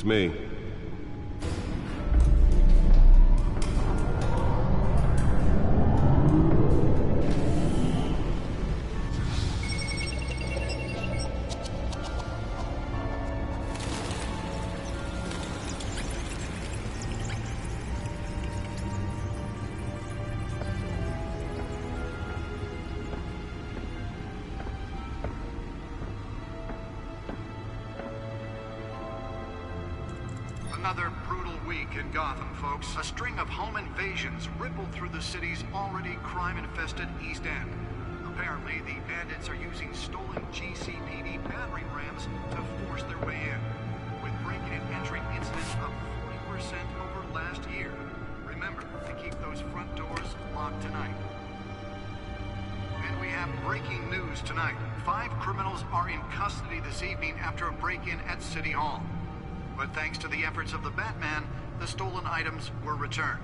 It's me. Another brutal week in Gotham, folks. A string of home invasions rippled through the city's already crime-infested East End. Apparently, the bandits are using stolen GCPD battering rams to force their way in, with break-in and entry incidents up 40% over last year. Remember to keep those front doors locked tonight. And we have breaking news tonight. 5 criminals are in custody this evening after a break-in at City Hall. But thanks to the efforts of the Batman, the stolen items were returned.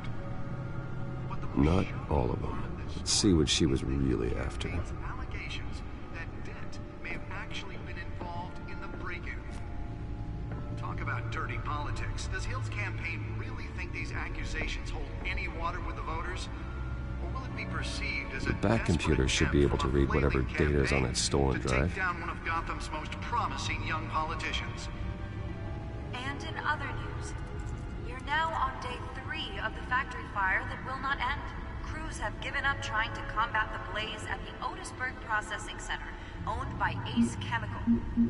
Not all of them. Let's see what she was really after. Allegations that Dent may have actually been involved in the break-in. Talk about dirty politics. Does Hill's campaign really think these accusations hold any water with the voters? Or will it be perceived as a Back computer should be able to read whatever data is on that stolen drive. Take down one of Gotham's most promising young politicians. And in other news, we're now on day 3 of the factory fire that will not end. Crews have given up trying to combat the blaze at the Otisburg Processing Center, owned by Ace Chemical.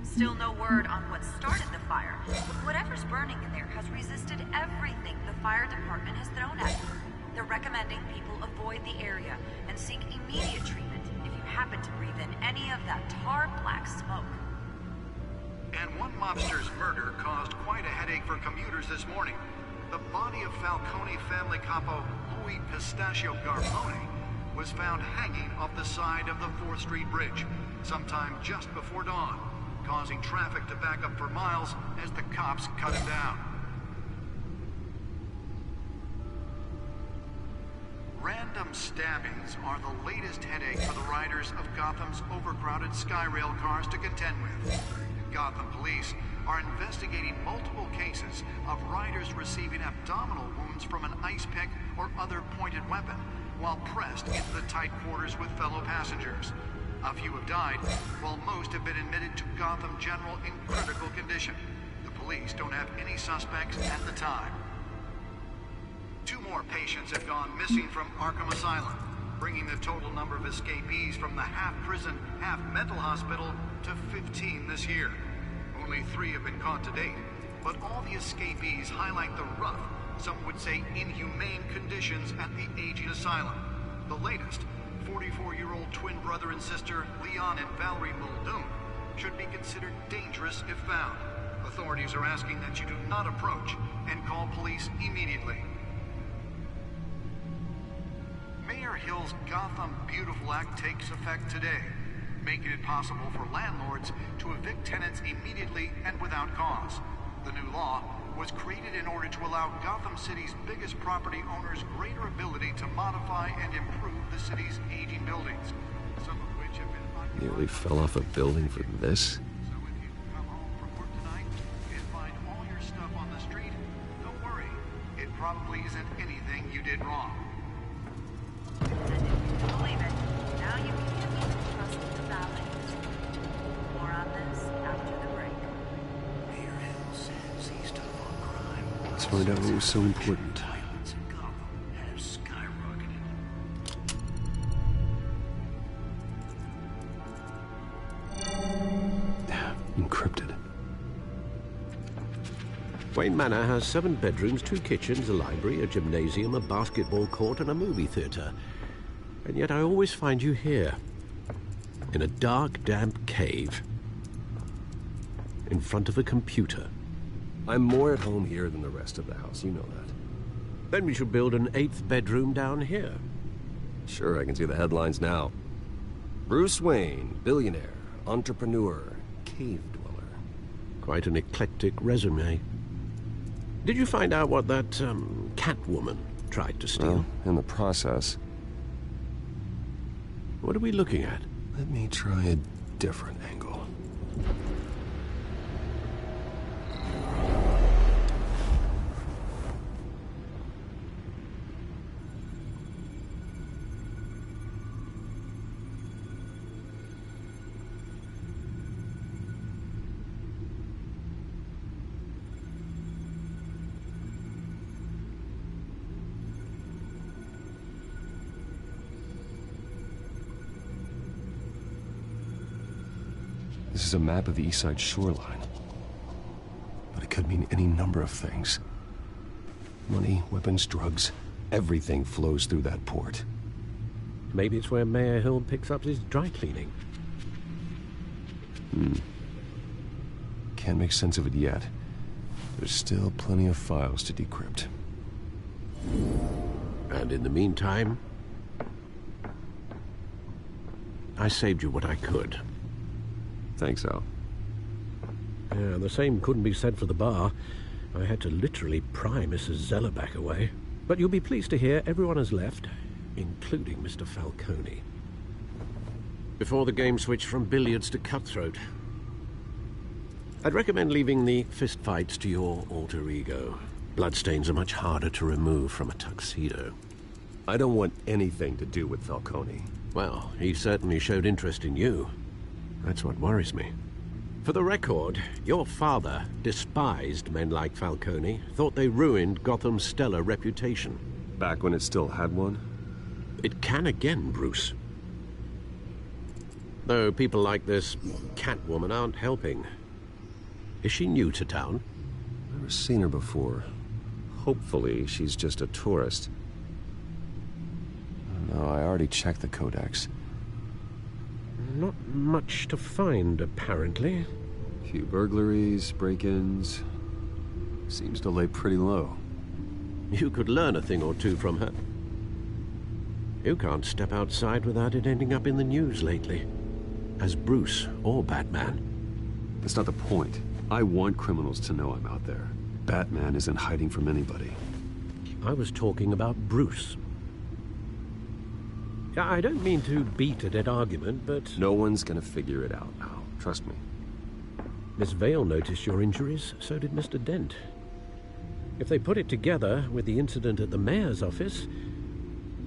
Still no word on what started the fire, but whatever's burning in there has resisted everything the fire department has thrown at it. They're recommending people avoid the area and seek immediate treatment if you happen to breathe in any of that tar black smoke. And one mobster's murder caused quite a headache for commuters this morning. The body of Falcone family capo Louis Pistachio Garmone was found hanging off the side of the 4th Street Bridge sometime just before dawn, causing traffic to back up for miles as the cops cut him down. Random stabbings are the latest headache for the riders of Gotham's overcrowded Skyrail cars to contend with. Gotham police are investigating multiple cases of riders receiving abdominal wounds from an ice pick or other pointed weapon while pressed into the tight quarters with fellow passengers. A few have died, while most have been admitted to Gotham General in critical condition. The police don't have any suspects at the time. 2 more patients have gone missing from Arkham Asylum, bringing the total number of escapees from the half-prison, half-mental hospital to 15 this year. Only 3 have been caught to date, but all the escapees highlight the rough, some would say inhumane conditions at the aging asylum. The latest, 44-year-old twin brother and sister Leon and Valerie Muldoon, should be considered dangerous if found. Authorities are asking that you do not approach and call police immediately. Mayor Hill's Gotham Beautiful Act takes effect today, making it possible for landlords to evict tenants immediately and without cause. The new law was created in order to allow Gotham City's biggest property owners greater ability to modify and improve the city's aging buildings, some of which have been Nearly fell off a building for this? So if you come home from work tonight and find all your stuff on the street, don't worry. It probably isn't anything you did wrong. And if you can believe it, now you can get me to trust the valley. More on this after the break. Mayor Hill says he's tough on crime. Let's find out what was so important. Violence in Gotham has skyrocketed. Encrypted. Wayne Manor has 7 bedrooms, 2 kitchens, a library, a gymnasium, a basketball court, and a movie theater. And yet I always find you here, in a dark, damp cave, in front of a computer. I'm more at home here than the rest of the house, you know that. Then we should build an 8th bedroom down here. Sure, I can see the headlines now. Bruce Wayne, billionaire, entrepreneur, cave dweller. Quite an eclectic resume. Did you find out what that, Catwoman tried to steal? Well, in the process. What are we looking at? Let me try a different angle. This is a map of the East Side shoreline. But it could mean any number of things. Money, weapons, drugs, everything flows through that port. Maybe it's where Mayor Hill picks up his dry cleaning. Can't make sense of it yet. There's still plenty of files to decrypt. And in the meantime, I saved you what I could. Thanks, Al. Yeah, the same couldn't be said for the bar. I had to literally pry Mrs. Zellerback away. But you'll be pleased to hear everyone has left, including Mr. Falcone. Before the game switched from billiards to cutthroat. I'd recommend leaving the fistfights to your alter ego. Bloodstains are much harder to remove from a tuxedo. I don't want anything to do with Falcone. Well, he certainly showed interest in you. That's what worries me. For the record, your father despised men like Falcone, thought they ruined Gotham's stellar reputation. Back when it still had one? It can again, Bruce. Though people like this Catwoman aren't helping. Is she new to town? Never seen her before. Hopefully, she's just a tourist. No, I already checked the codex. Not much to find, apparently. Few burglaries, break-ins. Seems to lay pretty low. You could learn a thing or two from her. You can't step outside without it ending up in the news lately. As Bruce or Batman. That's not the point. I want criminals to know I'm out there. Batman isn't hiding from anybody. I was talking about Bruce. I don't mean to beat a dead argument, but... No one's gonna figure it out, Al. Trust me. Miss Vale noticed your injuries, so did Mr. Dent. If they put it together with the incident at the mayor's office,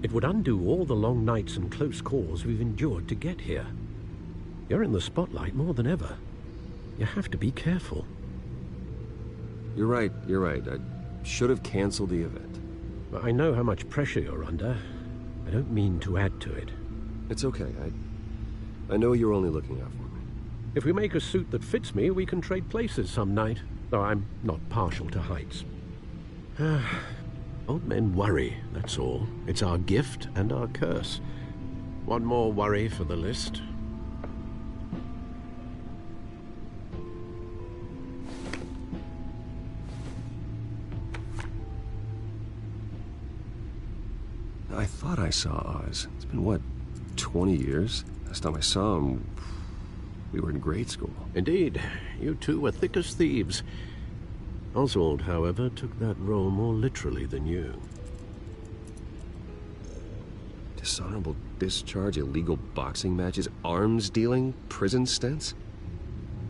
it would undo all the long nights and close calls we've endured to get here. You're in the spotlight more than ever. You have to be careful. You're right. I should have canceled the event. I know how much pressure you're under. I don't mean to add to it. It's okay. I know you're only looking out for me. If we make a suit that fits me, we can trade places some night. Though I'm not partial to heights. Old men worry, that's all. It's our gift and our curse. One more worry for the list. I thought I saw Oz. It's been, what, 20 years? Last time I saw him, we were in grade school. Indeed. You two were thick as thieves. Oswald, however, took that role more literally than you. Dishonorable discharge, illegal boxing matches, arms dealing, prison stints?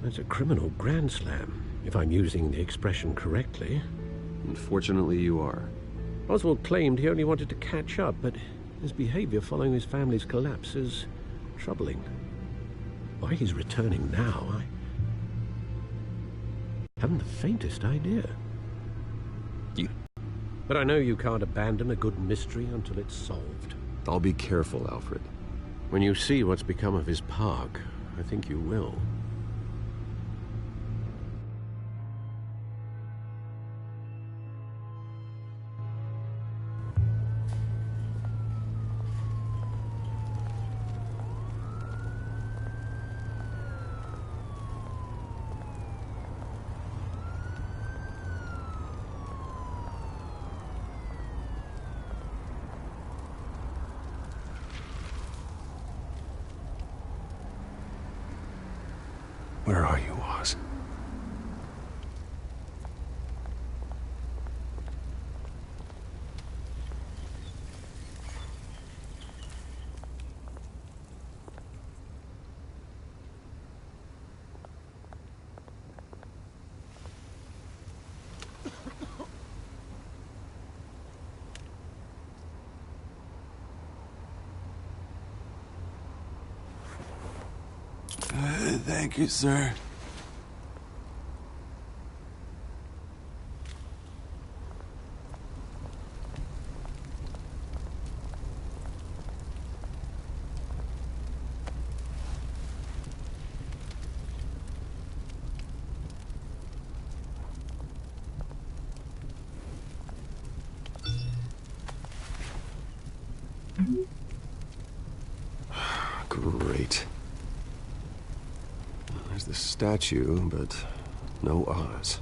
That's a criminal grand slam, if I'm using the expression correctly. Unfortunately, you are. Oswald claimed he only wanted to catch up, but his behavior following his family's collapse is troubling. Why he's returning now, I haven't the faintest idea. But I know you can't abandon a good mystery until it's solved. I'll be careful, Alfred. When you see what's become of his park, I think you will. Where are you, Oz? Thank you, sir. Great. There's the statue, but no Oz.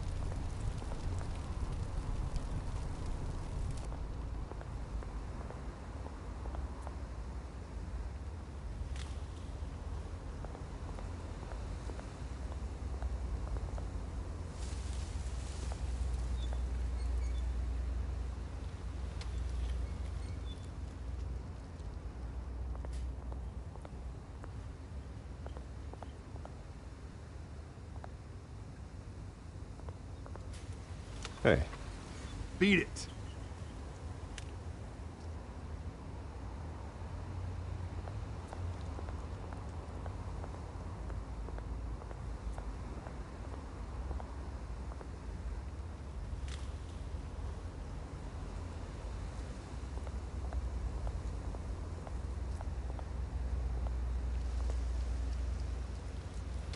Hey. Beat it.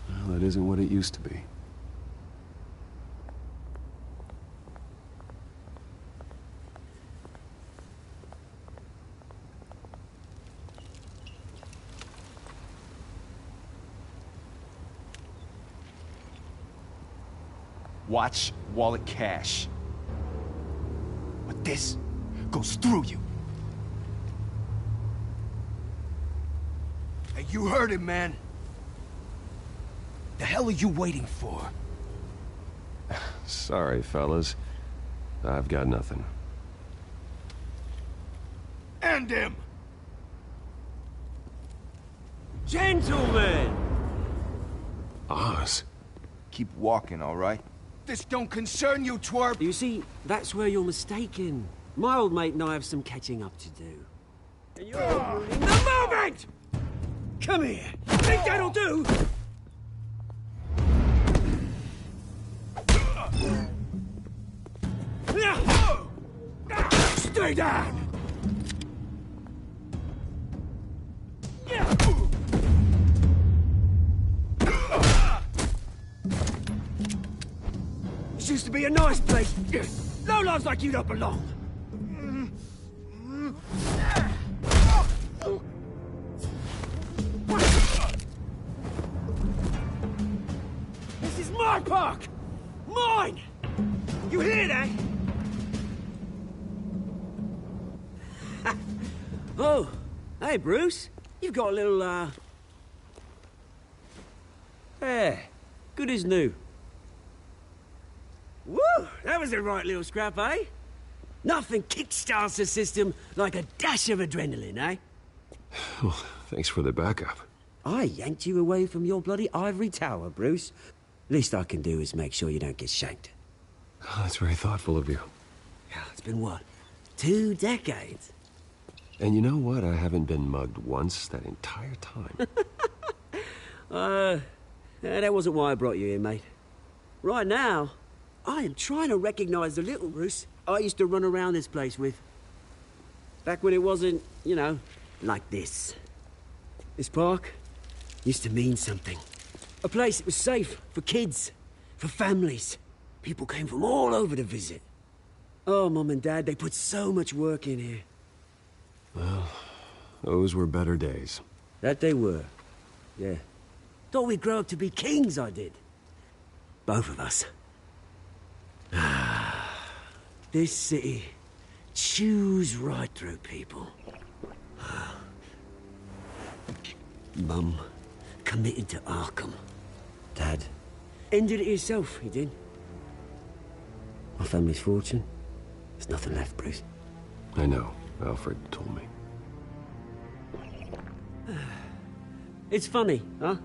Well, that isn't what it used to be. Watch wallet cash. But this goes through you. Hey, you heard it, man. The hell are you waiting for? Sorry, fellas. I've got nothing. End him! Gentlemen! Oz? Keep walking, all right? This don't concern you, twerp! You see, that's where you're mistaken. My old mate and I have some catching up to do. And you're ruining the moment! Come here! Think that'll do? Stay down! This used to be a nice place. No lives like you don't belong. This is my park! Mine! You hear that? Oh, hey, Bruce. You've got a little, Yeah, good as new. Woo! That was a right little scrap, eh? Nothing kickstarts the system like a dash of adrenaline, eh? Well, thanks for the backup. I yanked you away from your bloody ivory tower, Bruce. Least I can do is make sure you don't get shanked. Oh, that's very thoughtful of you. Yeah, it's been what? 2 decades? And you know what? I haven't been mugged once that entire time. That wasn't why I brought you here, mate. Right now, I am trying to recognize the little Bruce I used to run around this place with. Back when it wasn't, you know, like this. This park used to mean something. A place that was safe for kids, for families. People came from all over to visit. Oh, Mum and Dad, they put so much work in here. Well, those were better days. That they were. Yeah. Thought we'd grow up to be kings, I did. Both of us. This city chews right through people. Mum committed to Arkham. Dad ended it himself, he did. My family's fortune. There's nothing left, Bruce. I know. Alfred told me. It's funny, huh?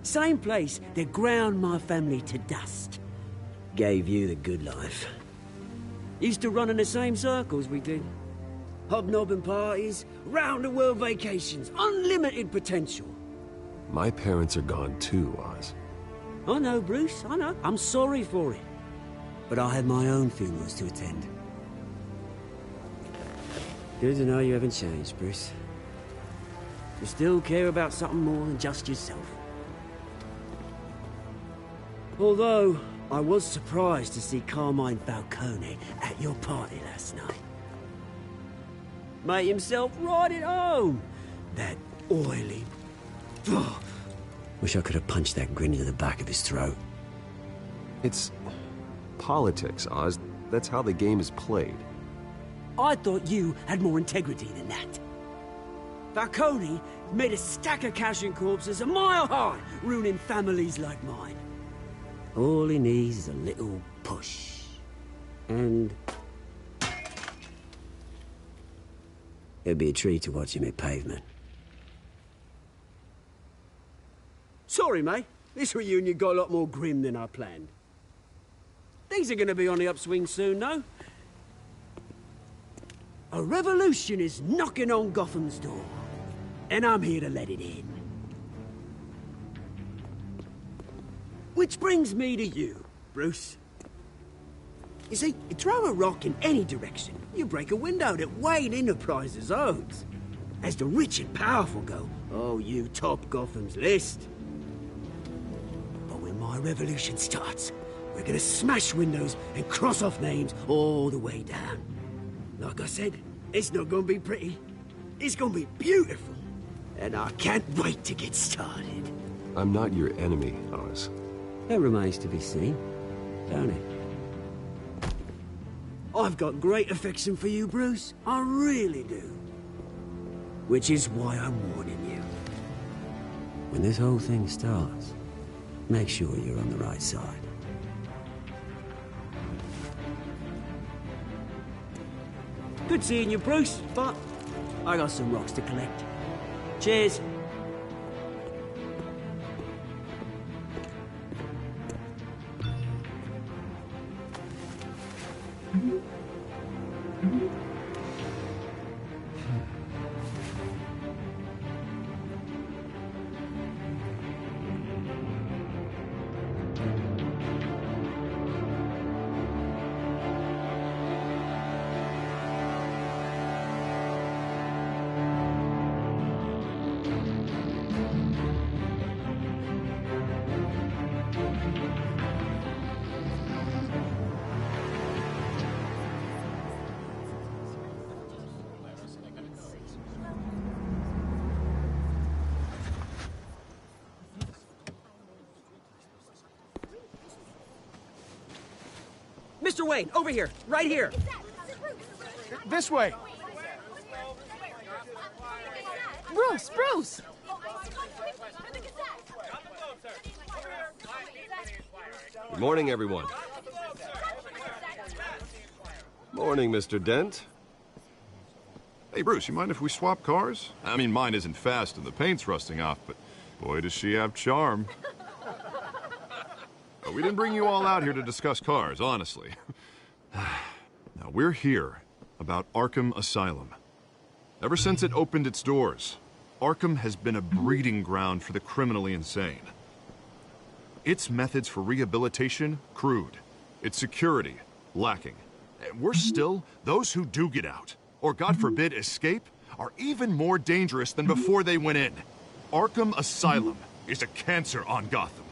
Same place that ground my family to dust. Gave you the good life. Used to run in the same circles we did. Hobnobbing parties, round-the-world vacations, unlimited potential. My parents are gone too, Oz. I know, Bruce, I know. I'm sorry for it. But I have my own funerals to attend. Good to know you haven't changed, Bruce. You still care about something more than just yourself. Although, I was surprised to see Carmine Falcone at your party last night. Made himself right at home. That oily... Oh, wish I could have punched that grin into the back of his throat. It's politics, Oz. That's how the game is played. I thought you had more integrity than that. Falcone made a stack of cash and corpses a mile high, ruining families like mine. All he needs is a little push. And... it'd be a treat to watch him hit pavement. Sorry, mate. This reunion got a lot more grim than I planned. Things are gonna be on the upswing soon, though. A revolution is knocking on Gotham's door. And I'm here to let it in. Which brings me to you, Bruce. You see, you throw a rock in any direction, you break a window that Wayne Enterprises owns. As the rich and powerful go, oh, you top Gotham's list. But when my revolution starts, we're gonna smash windows and cross off names all the way down. Like I said, it's not gonna be pretty. It's gonna be beautiful. And I can't wait to get started. I'm not your enemy, Oz. That remains to be seen, don't it? I've got great affection for you, Bruce. I really do. Which is why I'm warning you. When this whole thing starts, make sure you're on the right side. Good seeing you, Bruce, but I got some rocks to collect. Cheers. Mr. Wayne, over here, right here. This way. Bruce! Good morning, everyone. Morning, Mr. Dent. Hey, Bruce, you mind if we swap cars? I mean, mine isn't fast and the paint's rusting off, but boy, does she have charm. We didn't bring you all out here to discuss cars, honestly. Now, we're here about Arkham Asylum. Ever since it opened its doors, Arkham has been a breeding ground for the criminally insane. Its methods for rehabilitation, crude. Its security, lacking. And worse still, those who do get out, or God forbid escape, are even more dangerous than before they went in. Arkham Asylum is a cancer on Gotham.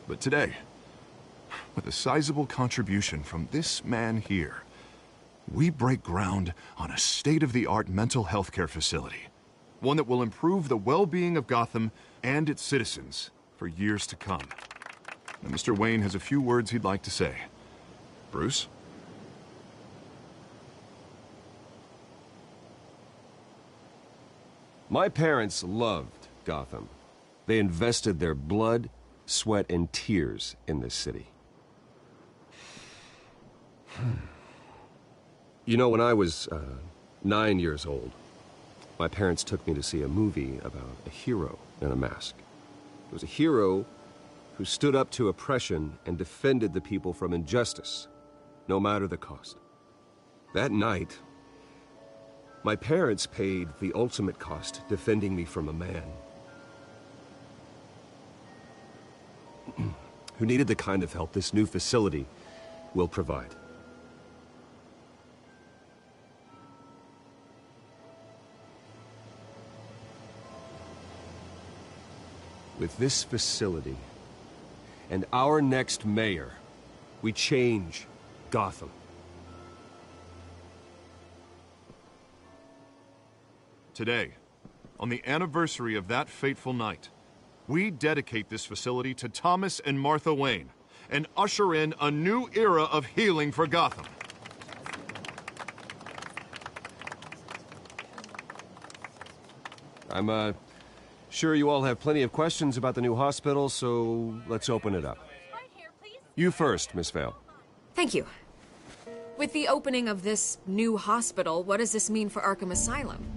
But today, with a sizable contribution from this man here, we break ground on a state-of-the-art mental health care facility. One that will improve the well-being of Gotham and its citizens for years to come. Now, Mr. Wayne has a few words he'd like to say. Bruce? My parents loved Gotham. They invested their blood, sweat, and tears in this city. You know, when I was 9 years old, my parents took me to see a movie about a hero in a mask. It was a hero who stood up to oppression and defended the people from injustice, no matter the cost. That night, my parents paid the ultimate cost defending me from a man who needed the kind of help this new facility will provide. With this facility and our next mayor, we change Gotham. Today, on the anniversary of that fateful night, we dedicate this facility to Thomas and Martha Wayne and usher in a new era of healing for Gotham. I'm, sure you all have plenty of questions about the new hospital, so let's open it up. You first, Miss Vale. Thank you. With the opening of this new hospital, what does this mean for Arkham Asylum?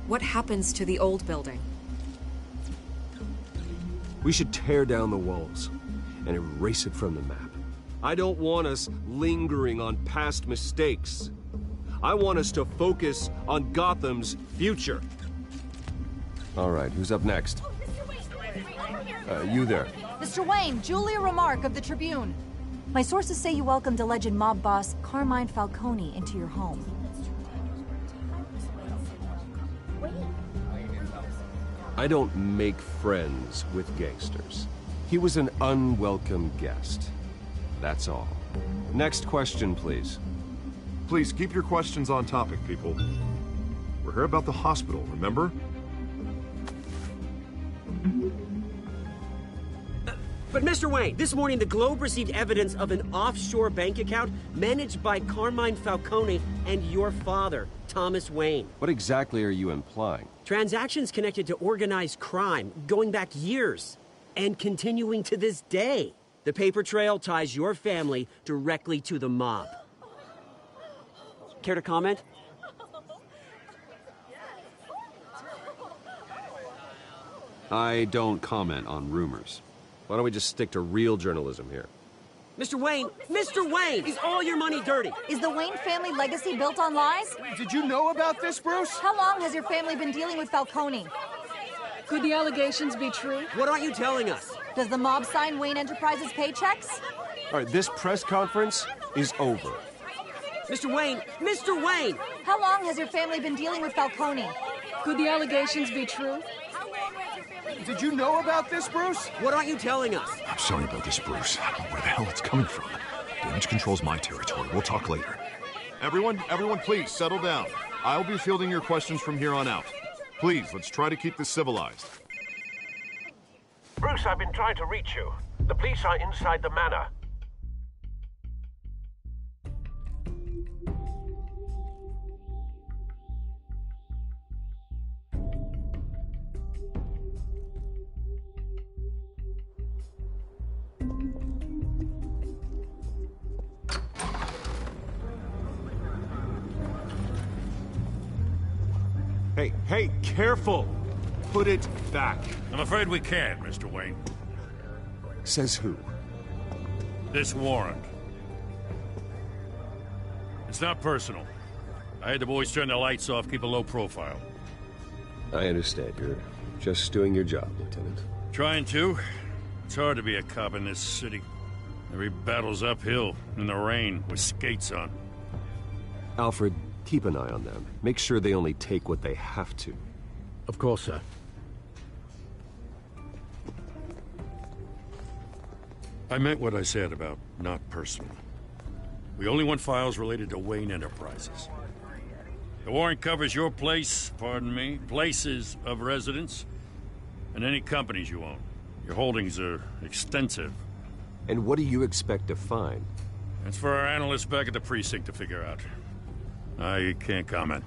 What happens to the old building? We should tear down the walls and erase it from the map. I don't want us lingering on past mistakes. I want us to focus on Gotham's future. All right, who's up next? You there. Mr. Wayne, Julia Remark of the Tribune. My sources say you welcomed alleged mob boss Carmine Falcone into your home. I don't make friends with gangsters. He was an unwelcome guest. That's all. Next question, please. Please keep your questions on topic, people. We're here about the hospital, remember? But Mr. Wayne, this morning the Globe received evidence of an offshore bank account managed by Carmine Falcone and your father, Thomas Wayne. What exactly are you implying? Transactions connected to organized crime going back years and continuing to this day. The paper trail ties your family directly to the mob. Care to comment? I don't comment on rumors. Why don't we just stick to real journalism here? Mr. Wayne, is all your money dirty? Is the Wayne family legacy built on lies? Did you know about this, Bruce? How long has your family been dealing with Falcone? Could the allegations be true? What aren't you telling us? Does the mob sign Wayne Enterprises paychecks? All right, this press conference is over. Mr. Wayne! How long has your family been dealing with Falcone? Could the allegations be true? Did you know about this, Bruce? What aren't you telling us? I'm sorry about this, Bruce. I don't know where the hell it's coming from. Damage control's my territory. We'll talk later. Everyone, please, settle down. I'll be fielding your questions from here on out. Please, let's try to keep this civilized. Bruce, I've been trying to reach you. The police are inside the manor. Hey, careful! Put it back. I'm afraid we can't, Mr. Wayne. Says who? This warrant. It's not personal. I had the boys turn the lights off, keep a low profile. I understand. You're just doing your job, Lieutenant. Trying to. It's hard to be a cop in this city. Every battle's uphill, in the rain, with skates on. Alfred, keep an eye on them. Make sure they only take what they have to. Of course, sir. I meant what I said about not personal. We only want files related to Wayne Enterprises. The warrant covers your place, pardon me, places of residence, and any companies you own. Your holdings are extensive. And what do you expect to find? That's for our analysts back at the precinct to figure out. I can't comment.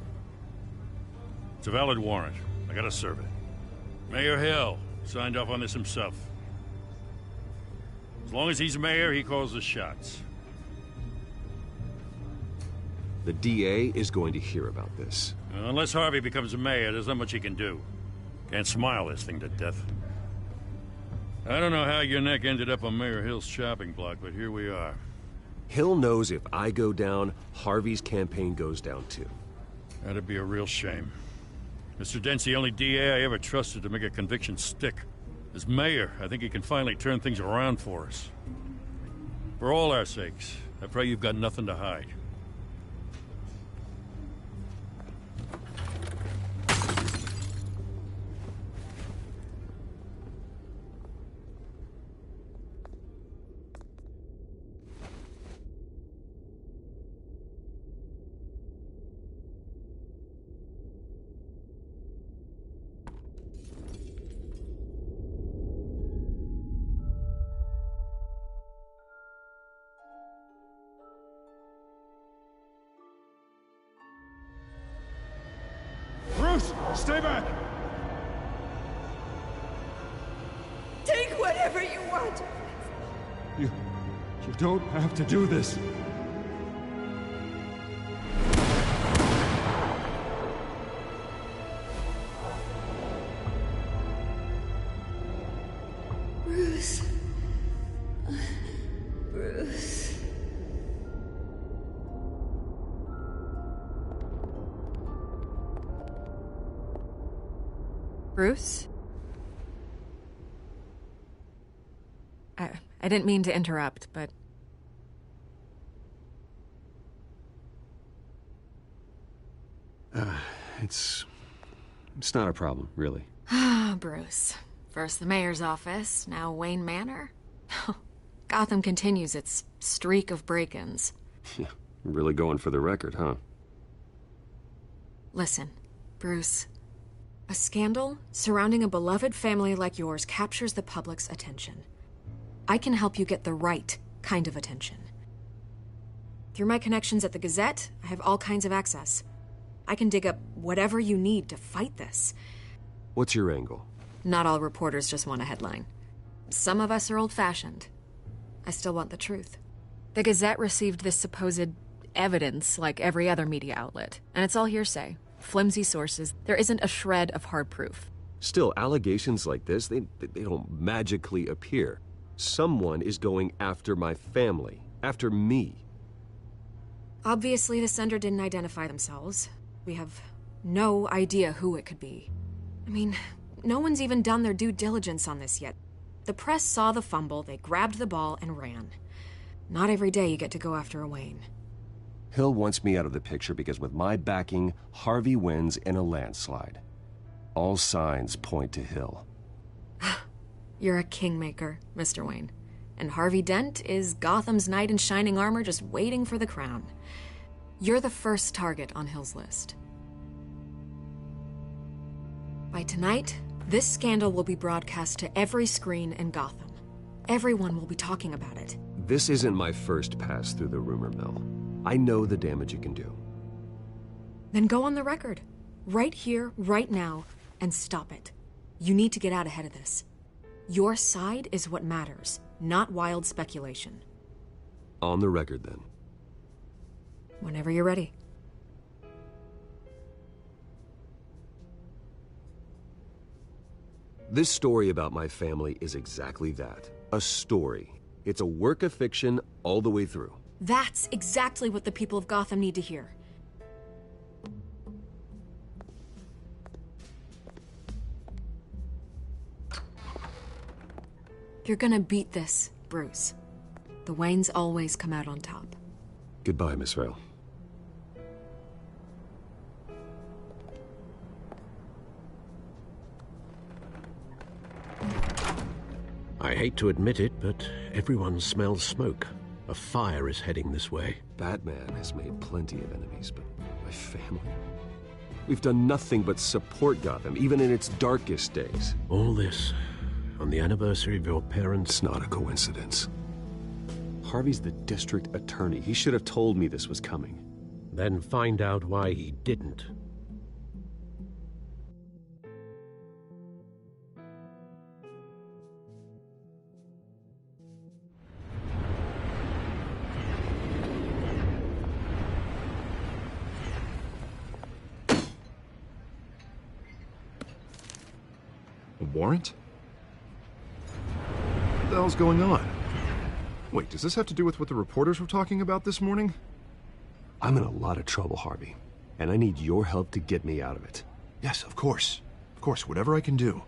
It's a valid warrant. I gotta serve it. Mayor Hill signed off on this himself. As long as he's mayor, he calls the shots. The DA is going to hear about this. Unless Harvey becomes mayor, there's not much he can do. Can't smile this thing to death. I don't know how your neck ended up on Mayor Hill's chopping block, but here we are. Hill knows if I go down, Harvey's campaign goes down too. That'd be a real shame. Mr. Dent's the only DA I ever trusted to make a conviction stick. As mayor, I think he can finally turn things around for us. For all our sakes, I pray you've got nothing to hide. Bruce, stay back! Take whatever you want. You don't have to do this. Bruce. Bruce. Bruce? I didn't mean to interrupt, but... It's not a problem, really. Ah, Bruce. First the mayor's office, now Wayne Manor. Gotham continues its streak of break-ins. Yeah, really going for the record, huh? Listen, Bruce. A scandal surrounding a beloved family like yours captures the public's attention. I can help you get the right kind of attention. Through my connections at the Gazette, I have all kinds of access. I can dig up whatever you need to fight this. What's your angle? Not all reporters just want a headline. Some of us are old-fashioned. I still want the truth. The Gazette received this supposed evidence like every other media outlet, and it's all hearsay. Flimsy sources. There isn't a shred of hard proof. Still, allegations like this, they don't magically appear. Someone is going after my family, after me. Obviously, the sender didn't identify themselves. We have no idea who it could be. I mean, no one's even done their due diligence on this yet. The press saw the fumble, they grabbed the ball and ran. Not every day you get to go after a Wayne. Hill wants me out of the picture because with my backing, Harvey wins in a landslide. All signs point to Hill. You're a kingmaker, Mr. Wayne. And Harvey Dent is Gotham's knight in shining armor just waiting for the crown. You're the first target on Hill's list. By tonight, this scandal will be broadcast to every screen in Gotham. Everyone will be talking about it. This isn't my first pass through the rumor mill. I know the damage it can do. Then go on the record. Right here, right now, and stop it. You need to get out ahead of this. Your side is what matters, not wild speculation. On the record, then. Whenever you're ready. This story about my family is exactly that. A story. It's a work of fiction all the way through. That's exactly what the people of Gotham need to hear. You're gonna beat this, Bruce. The Waynes always come out on top. Goodbye, Miss Vale. I hate to admit it, but everyone smells smoke. A fire is heading this way. Batman has made plenty of enemies, but my family? We've done nothing but support Gotham, even in its darkest days. All this on the anniversary of your parents'... It's not a coincidence. Harvey's the district attorney. He should have told me this was coming. Then find out why he didn't. A warrant? What the hell's going on? Wait, does this have to do with what the reporters were talking about this morning? I'm in a lot of trouble, Harvey, and I need your help to get me out of it. Yes, of course. Of course, whatever I can do.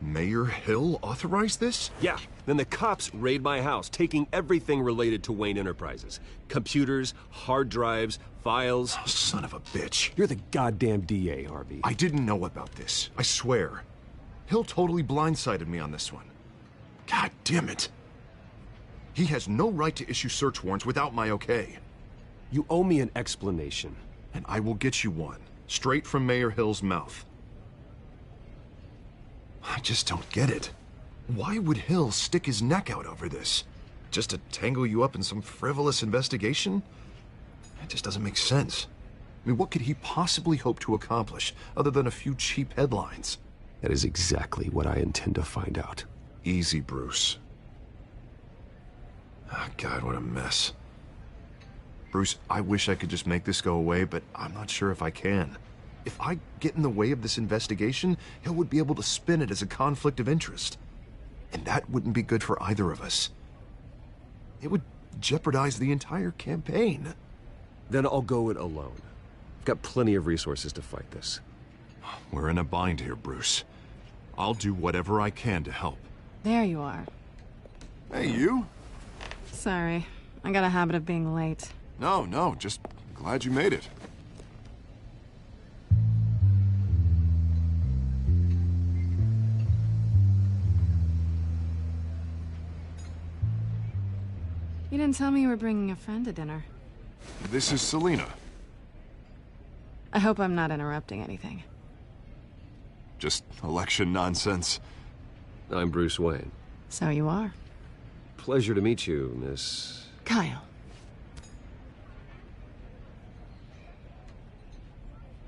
Mayor Hill authorized this? Yeah, then the cops raid my house, taking everything related to Wayne Enterprises. Computers, hard drives, files. Oh, son of a bitch. You're the goddamn DA, Harvey. I didn't know about this, I swear. Hill totally blindsided me on this one. God damn it. He has no right to issue search warrants without my okay. You owe me an explanation. And I will get you one, straight from Mayor Hill's mouth. I just don't get it. Why would Hill stick his neck out over this? Just to tangle you up in some frivolous investigation? It just doesn't make sense. I mean, what could he possibly hope to accomplish other than a few cheap headlines? That is exactly what I intend to find out. Easy, Bruce. Oh, God, what a mess. Bruce, I wish I could just make this go away, but I'm not sure if I can. If I get in the way of this investigation, Hill would be able to spin it as a conflict of interest. And that wouldn't be good for either of us. It would jeopardize the entire campaign. Then I'll go it alone. I've got plenty of resources to fight this. We're in a bind here, Bruce. I'll do whatever I can to help. There you are. Hey, you? Sorry. I got a habit of being late. No, just glad you made it. You didn't tell me you were bringing a friend to dinner. This is Selina. I hope I'm not interrupting anything. Just election nonsense. I'm Bruce Wayne. So you are. Pleasure to meet you, Miss... Kyle.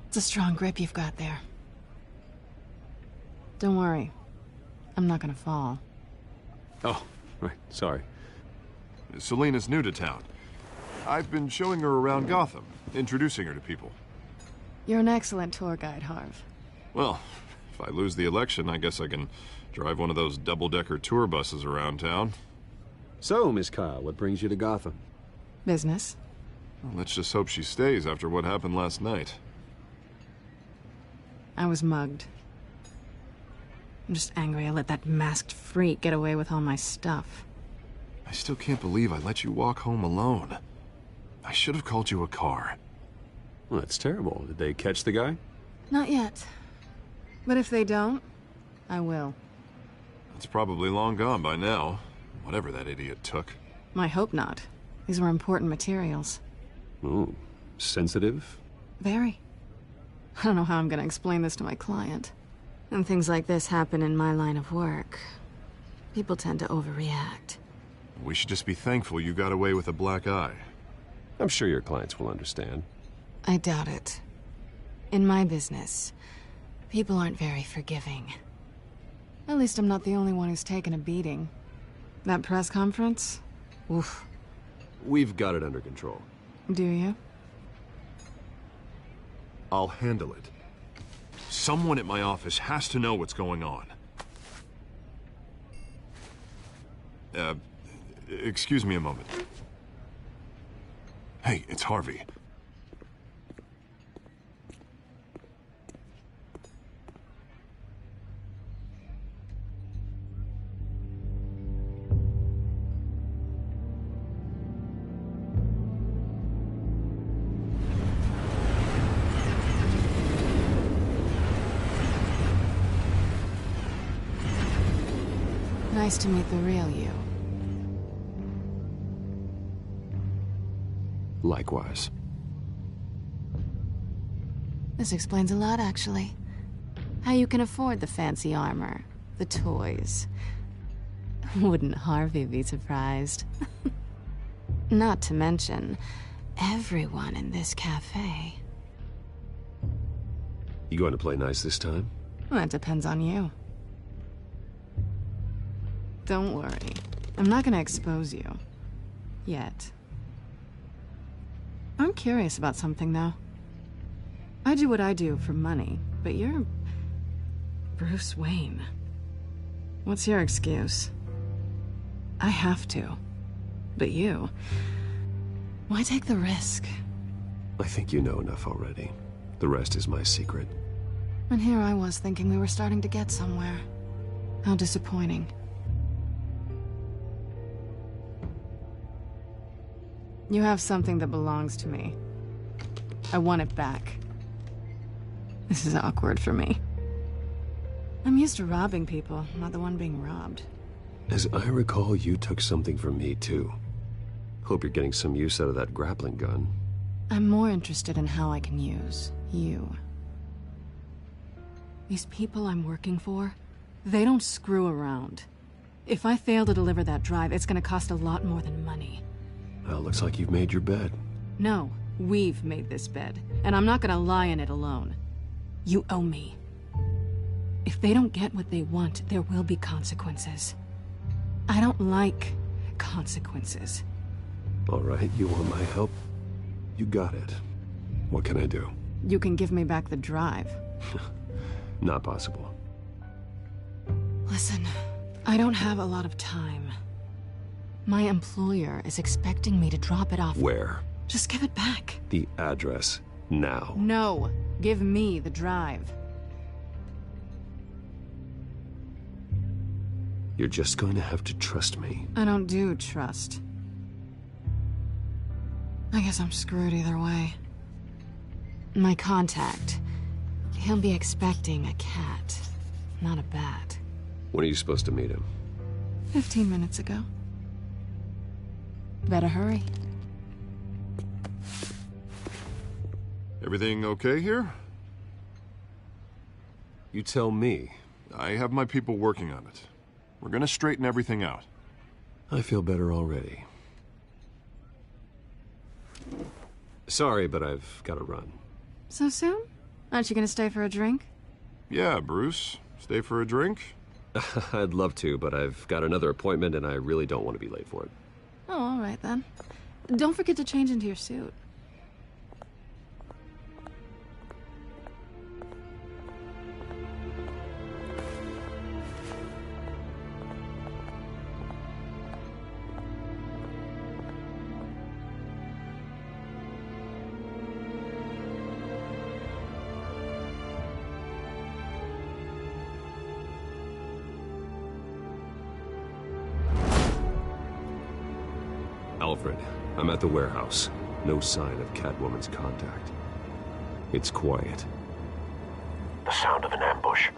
It's a strong grip you've got there. Don't worry. I'm not gonna fall. Oh, right. Sorry. Selina's new to town. I've been showing her around Gotham, introducing her to people. You're an excellent tour guide, Harv. Well, if I lose the election, I guess I can drive one of those double-decker tour buses around town. So, Miss Kyle, what brings you to Gotham? Business. Well, let's just hope she stays after what happened last night. I was mugged. I'm just angry I let that masked freak get away with all my stuff. I still can't believe I let you walk home alone. I should have called you a car. Well, that's terrible. Did they catch the guy? Not yet. But if they don't, I will. It's probably long gone by now, whatever that idiot took. I hope not. These were important materials. Ooh, sensitive? Very. I don't know how I'm gonna explain this to my client. And things like this happen in my line of work. People tend to overreact. We should just be thankful you got away with a black eye. I'm sure your clients will understand. I doubt it. In my business, people aren't very forgiving. At least I'm not the only one who's taken a beating. That press conference? Oof. We've got it under control. Do you? I'll handle it. Someone at my office has to know what's going on. Excuse me a moment. Hey, it's Harvey. Nice to meet the real you. Likewise. This explains a lot, actually. How you can afford the fancy armor, the toys. Wouldn't Harvey be surprised? Not to mention, everyone in this cafe. You going to play nice this time? Well, that depends on you. Don't worry. I'm not gonna expose you. Yet. I'm curious about something, though. I do what I do for money, but you're... Bruce Wayne. What's your excuse? I have to. But you... Why take the risk? I think you know enough already. The rest is my secret. And here I was thinking we were starting to get somewhere. How disappointing. You have something that belongs to me. I want it back. This is awkward for me. I'm used to robbing people, not the one being robbed. As I recall, you took something from me, too. Hope you're getting some use out of that grappling gun. I'm more interested in how I can use you. These people I'm working for, they don't screw around. If I fail to deliver that drive, it's gonna cost a lot more than money. Well, looks like you've made your bed. No, We've made this bed, and I'm not gonna lie in it alone. You owe me. If they don't get what they want, there will be consequences. I don't like consequences. All right, you want my help? You got it. What can I do? You can give me back the drive. Not possible. Listen, I don't have a lot of time. My employer is expecting me to drop it off. Where? Just give it back. The address, now. No, give me the drive. You're just going to have to trust me. I don't do trust. I guess I'm screwed either way. My contact, he'll be expecting a cat, not a bat. When are you supposed to meet him? 15 minutes ago. Better hurry. Everything okay here? You tell me. I have my people working on it. We're gonna straighten everything out. I feel better already. Sorry, but I've got to run. So soon? Aren't you gonna stay for a drink? Yeah, Bruce. Stay for a drink? I'd love to, but I've got another appointment and I really don't want to be late for it. Oh, all right then. Don't forget to change into your suit. Alfred, I'm at the warehouse. No sign of Catwoman's contact. It's quiet. The sound of an ambush.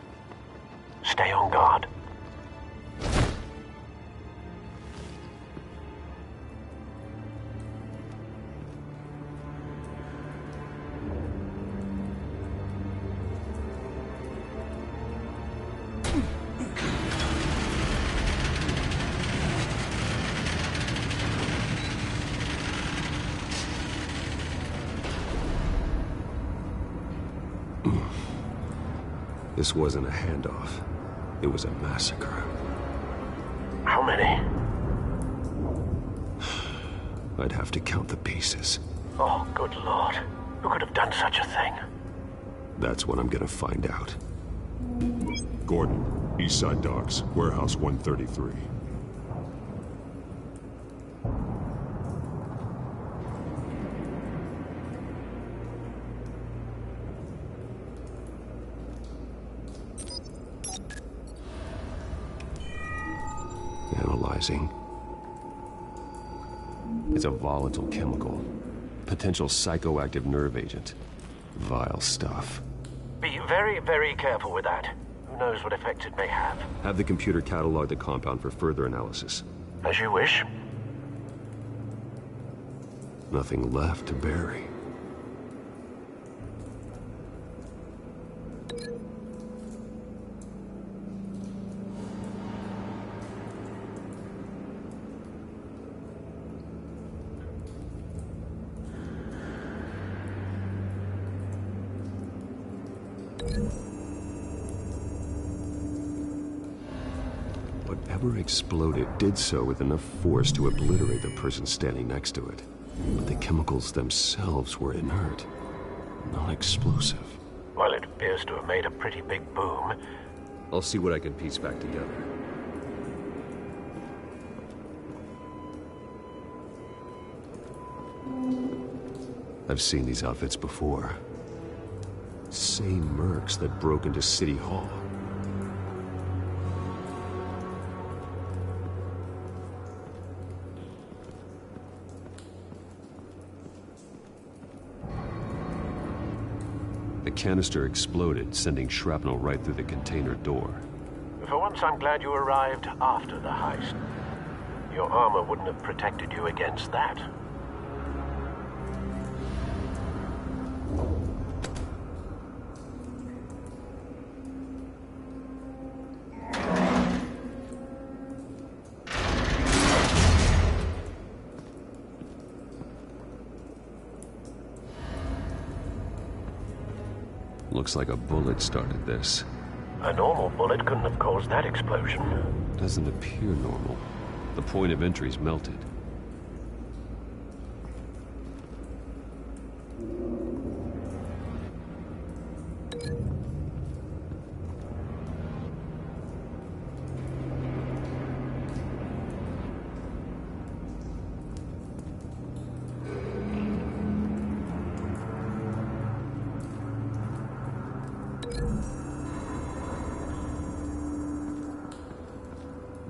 Stay on guard. This wasn't a handoff. It was a massacre. How many? I'd have to count the pieces. Oh, good Lord. Who could have done such a thing? That's what I'm gonna find out. Gordon, Eastside Docks, Warehouse 133. Analyzing. It's a volatile chemical. Potential psychoactive nerve agent. Vile stuff. Be very, very careful with that. Who knows what effect it may have. Have the computer catalog the compound for further analysis. As you wish. Nothing left to bury. Whatever exploded did so with enough force to obliterate the person standing next to it. But the chemicals themselves were inert, not explosive. Well, it appears to have made a pretty big boom. I'll see what I can piece back together. I've seen these outfits before. Same mercs that broke into City Hall. The canister exploded, sending shrapnel right through the container door. For once, I'm glad you arrived after the heist. Your armor wouldn't have protected you against that. Looks like a bullet started this. A normal bullet couldn't have caused that explosion. Doesn't appear normal. The point of entry's melted.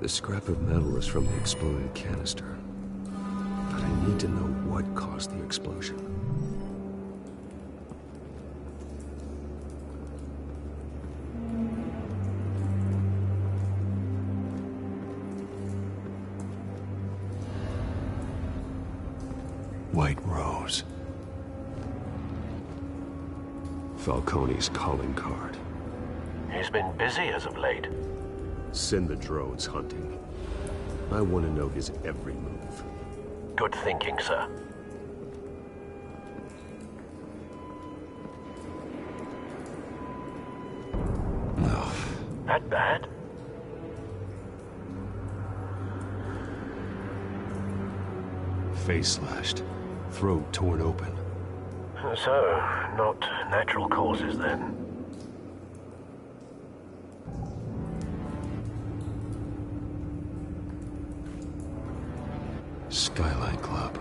The scrap of metal is from the exploded canister. But I need to know what caused the explosion. White Rose. Falcone's calling card. He's been busy as of late. Send the drones hunting. I want to know his every move. Good thinking, sir. No. That bad? Face slashed. Throat torn open. So, not natural causes then. Skyline Club.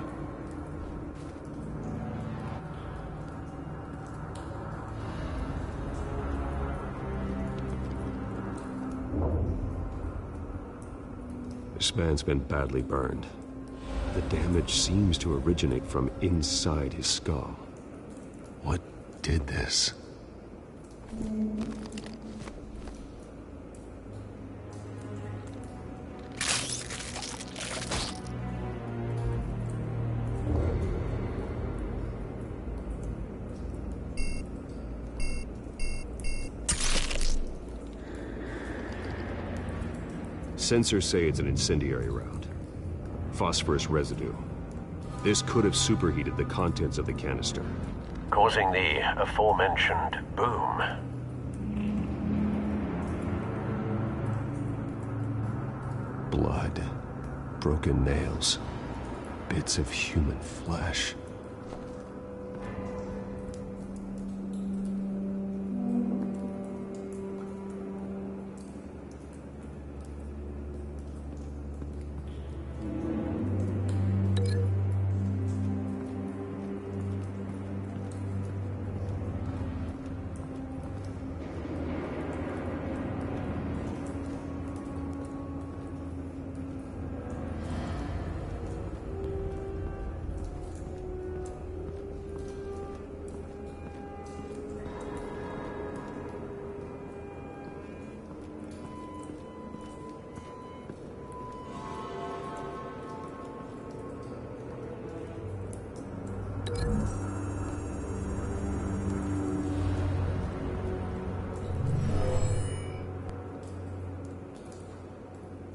This man's been badly burned. The damage seems to originate from inside his skull. What did this? Sensors say it's an incendiary round. Phosphorus residue. This could have superheated the contents of the canister, causing the aforementioned boom. Blood. Broken nails. Bits of human flesh.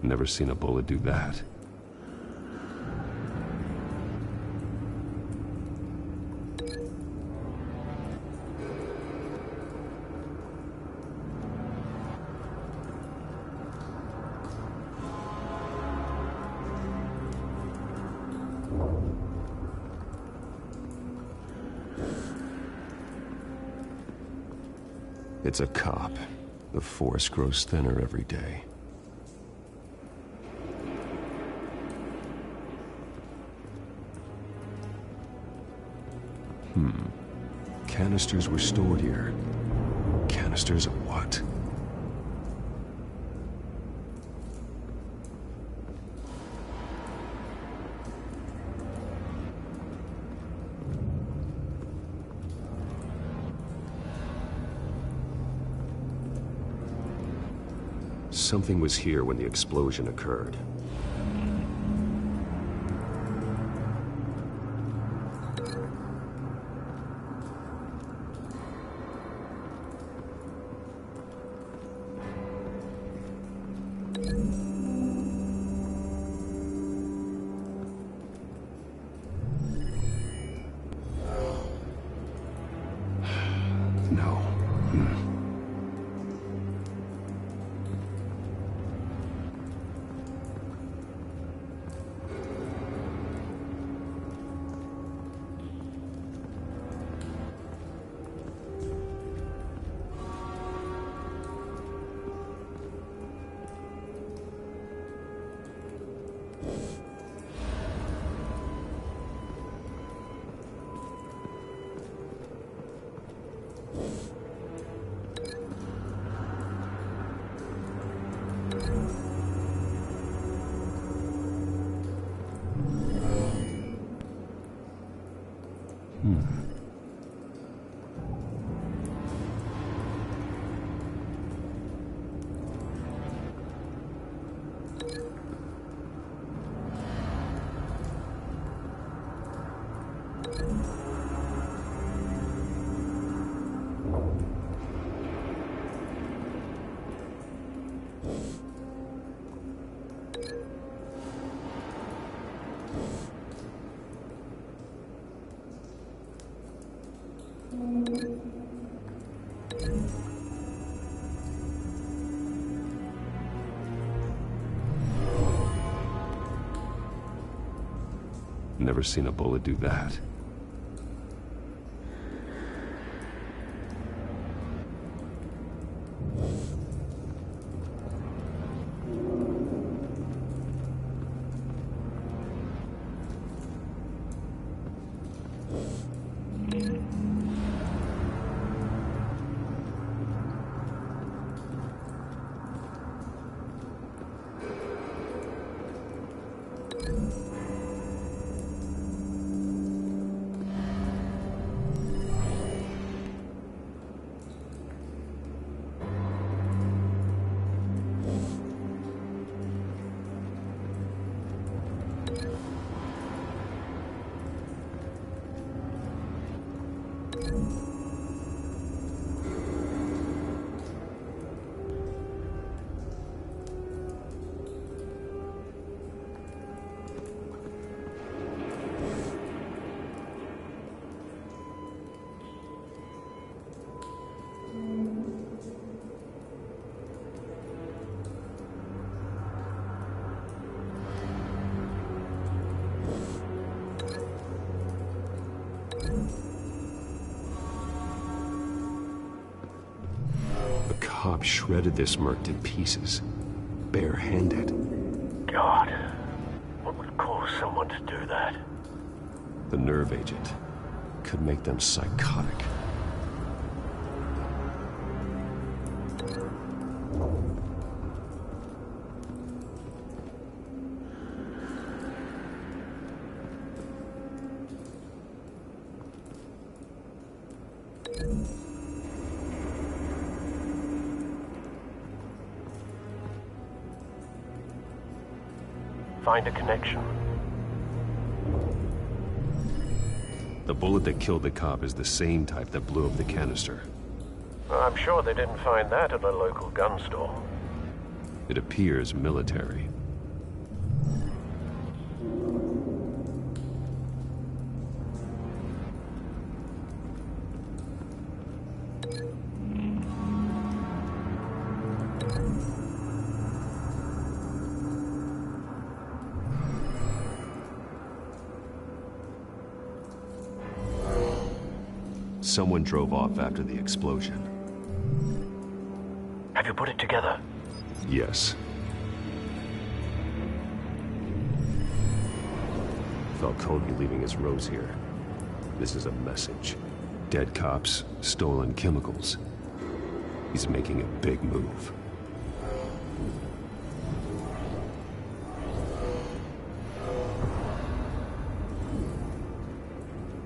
Never seen a bullet do that. It's a cop. The force grows thinner every day. Canisters were stored here. Canisters of what? Something was here when the explosion occurred. No. Never seen a bullet do that. Cobb shredded this merc to pieces, bare-handed. God, what would cause someone to do that? The nerve agent could make them psychotic. Find a connection. The bullet that killed the cop is the same type that blew up the canister. I'm sure they didn't find that at a local gun store. It appears military. Someone drove off after the explosion. Have you put it together? Yes. Falcone leaving his rose here. This is a message. Dead cops, stolen chemicals. He's making a big move.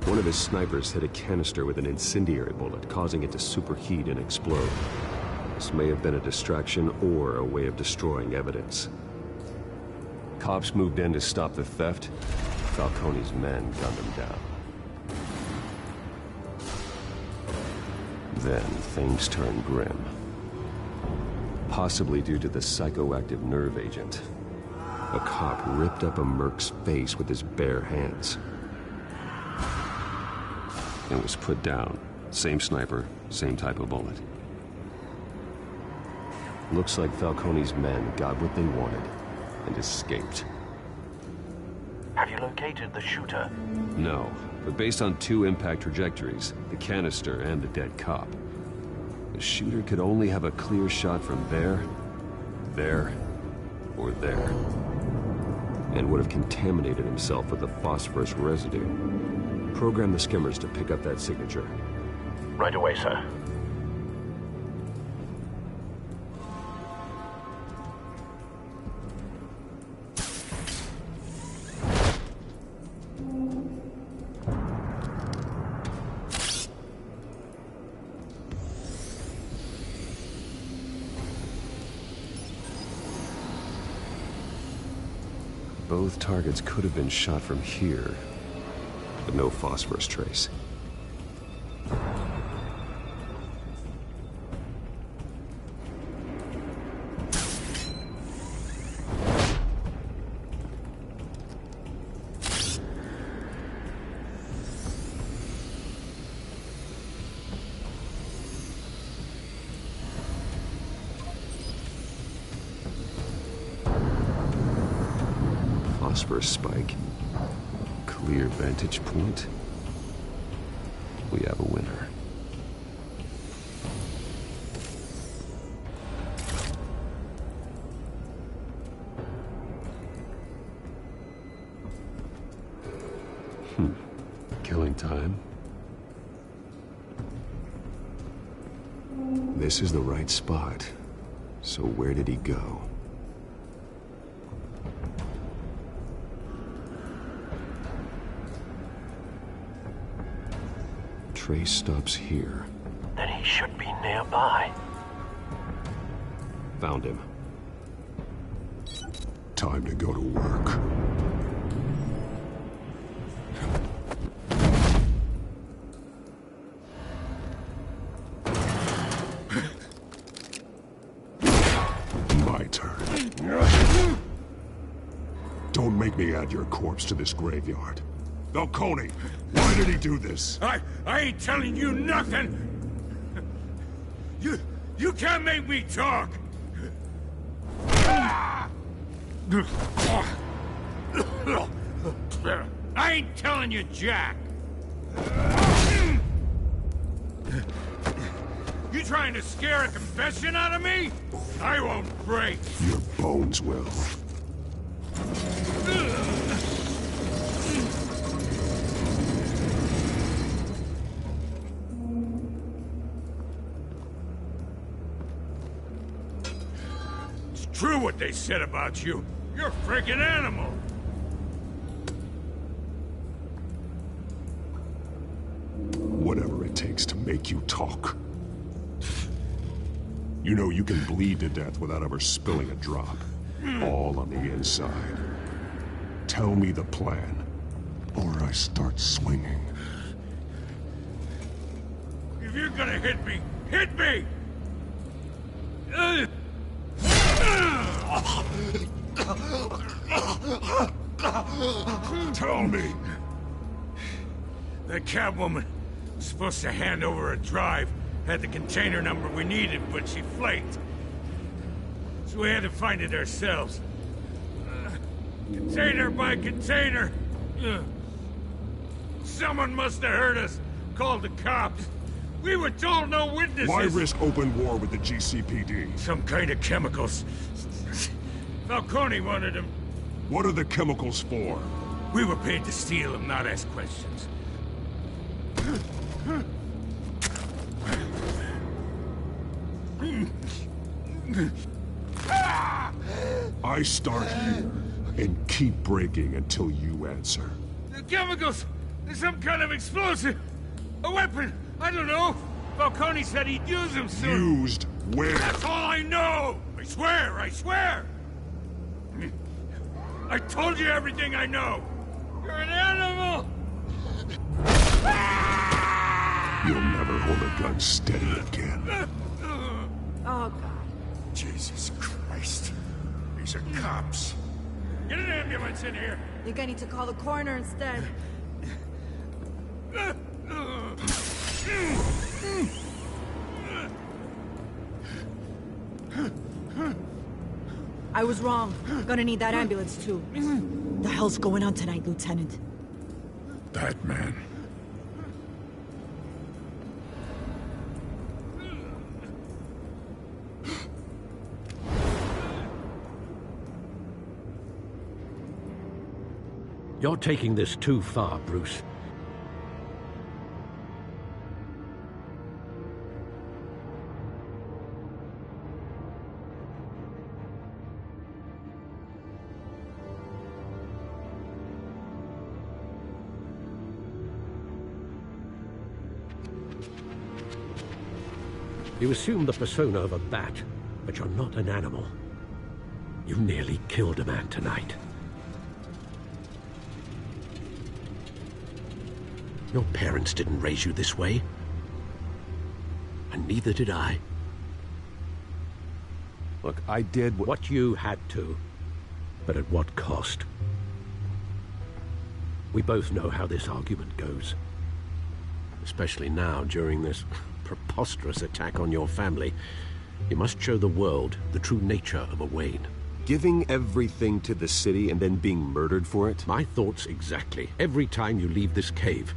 One of his snipers hit a canister with an incendiary bullet, causing it to superheat and explode. This may have been a distraction or a way of destroying evidence. Cops moved in to stop the theft. Falcone's men gunned him down. Then things turned grim. Possibly due to the psychoactive nerve agent. A cop ripped up a merc's face with his bare hands. And was put down. Same sniper, same type of bullet. Looks like Falcone's men got what they wanted and escaped. Have you located the shooter? No, but based on two impact trajectories, the canister and the dead cop, the shooter could only have a clear shot from there, or there, and would have contaminated himself with the phosphorus residue. Program the skimmers to pick up that signature. Right away, sir. Both targets could have been shot from here, but no phosphorus trace. Phosphorus spike. Clear vantage point. We have a winner. Killing time. This is the right spot. So where did he go? Trace stops here. Then he should be nearby. Found him. Time to go to work. My turn. Don't make me add your corpse to this graveyard. Falcone, why did he do this? I ain't telling you nothing! You can't make me talk! I ain't telling you jack! You trying to scare a confession out of me? I won't break! Your bones will. True what they said about you. You're a freaking animal. Whatever it takes to make you talk. You know you can bleed to death without ever spilling a drop. All on the inside. Tell me the plan, or I start swinging. If you're gonna hit me, hit me! Tell me! The Catwoman was supposed to hand over a drive, had the container number we needed, but she flaked. So we had to find it ourselves. Container by container. Someone must have heard us, called the cops. We were told no witnesses. Why risk open war with the GCPD? Some kind of chemicals. Falcone wanted them. What are the chemicals for? We were paid to steal them, not ask questions. I start here and keep breaking until you answer. The chemicals! There's some kind of explosive! A weapon! I don't know! Falcone said he'd use them soon! Used where? That's all I know! I swear! I swear! I told you everything I know! You're an animal! You'll never hold a gun steady again. Oh, God. Jesus Christ. These are cops. Get an ambulance in here! Think I need to call the coroner instead. I was wrong. Gonna need that ambulance, too. The hell's going on tonight, Lieutenant? Batman. You're taking this too far, Bruce. You assume the persona of a bat, but you're not an animal. You nearly killed a man tonight. Your parents didn't raise you this way. And neither did I. Look, I did what you had to. But at what cost? We both know how this argument goes. Especially now, during this preposterous attack on your family. You must show the world the true nature of a Wayne. Giving everything to the city and then being murdered for it? My thoughts exactly. Every time you leave this cave.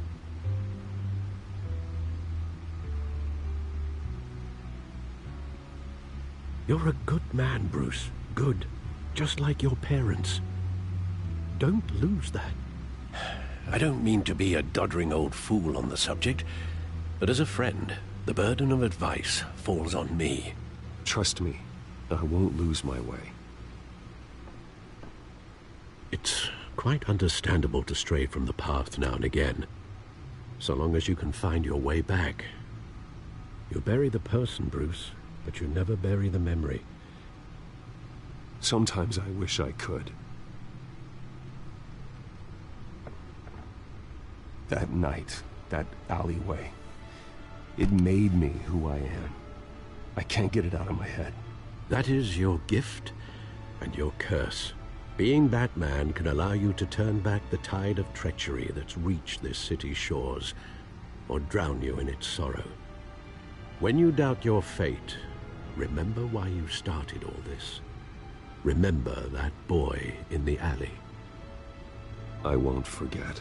You're a good man, Bruce. Good. Just like your parents. Don't lose that. I don't mean to be a doddering old fool on the subject, but as a friend, the burden of advice falls on me. Trust me, I won't lose my way. It's quite understandable to stray from the path now and again, so long as you can find your way back. You bury the person, Bruce, but you never bury the memory. Sometimes I wish I could. That night, that alleyway, it made me who I am. I can't get it out of my head. That is your gift and your curse. Being Batman can allow you to turn back the tide of treachery that's reached this city's shores, or drown you in its sorrow. When you doubt your fate, remember why you started all this. Remember that boy in the alley. I won't forget.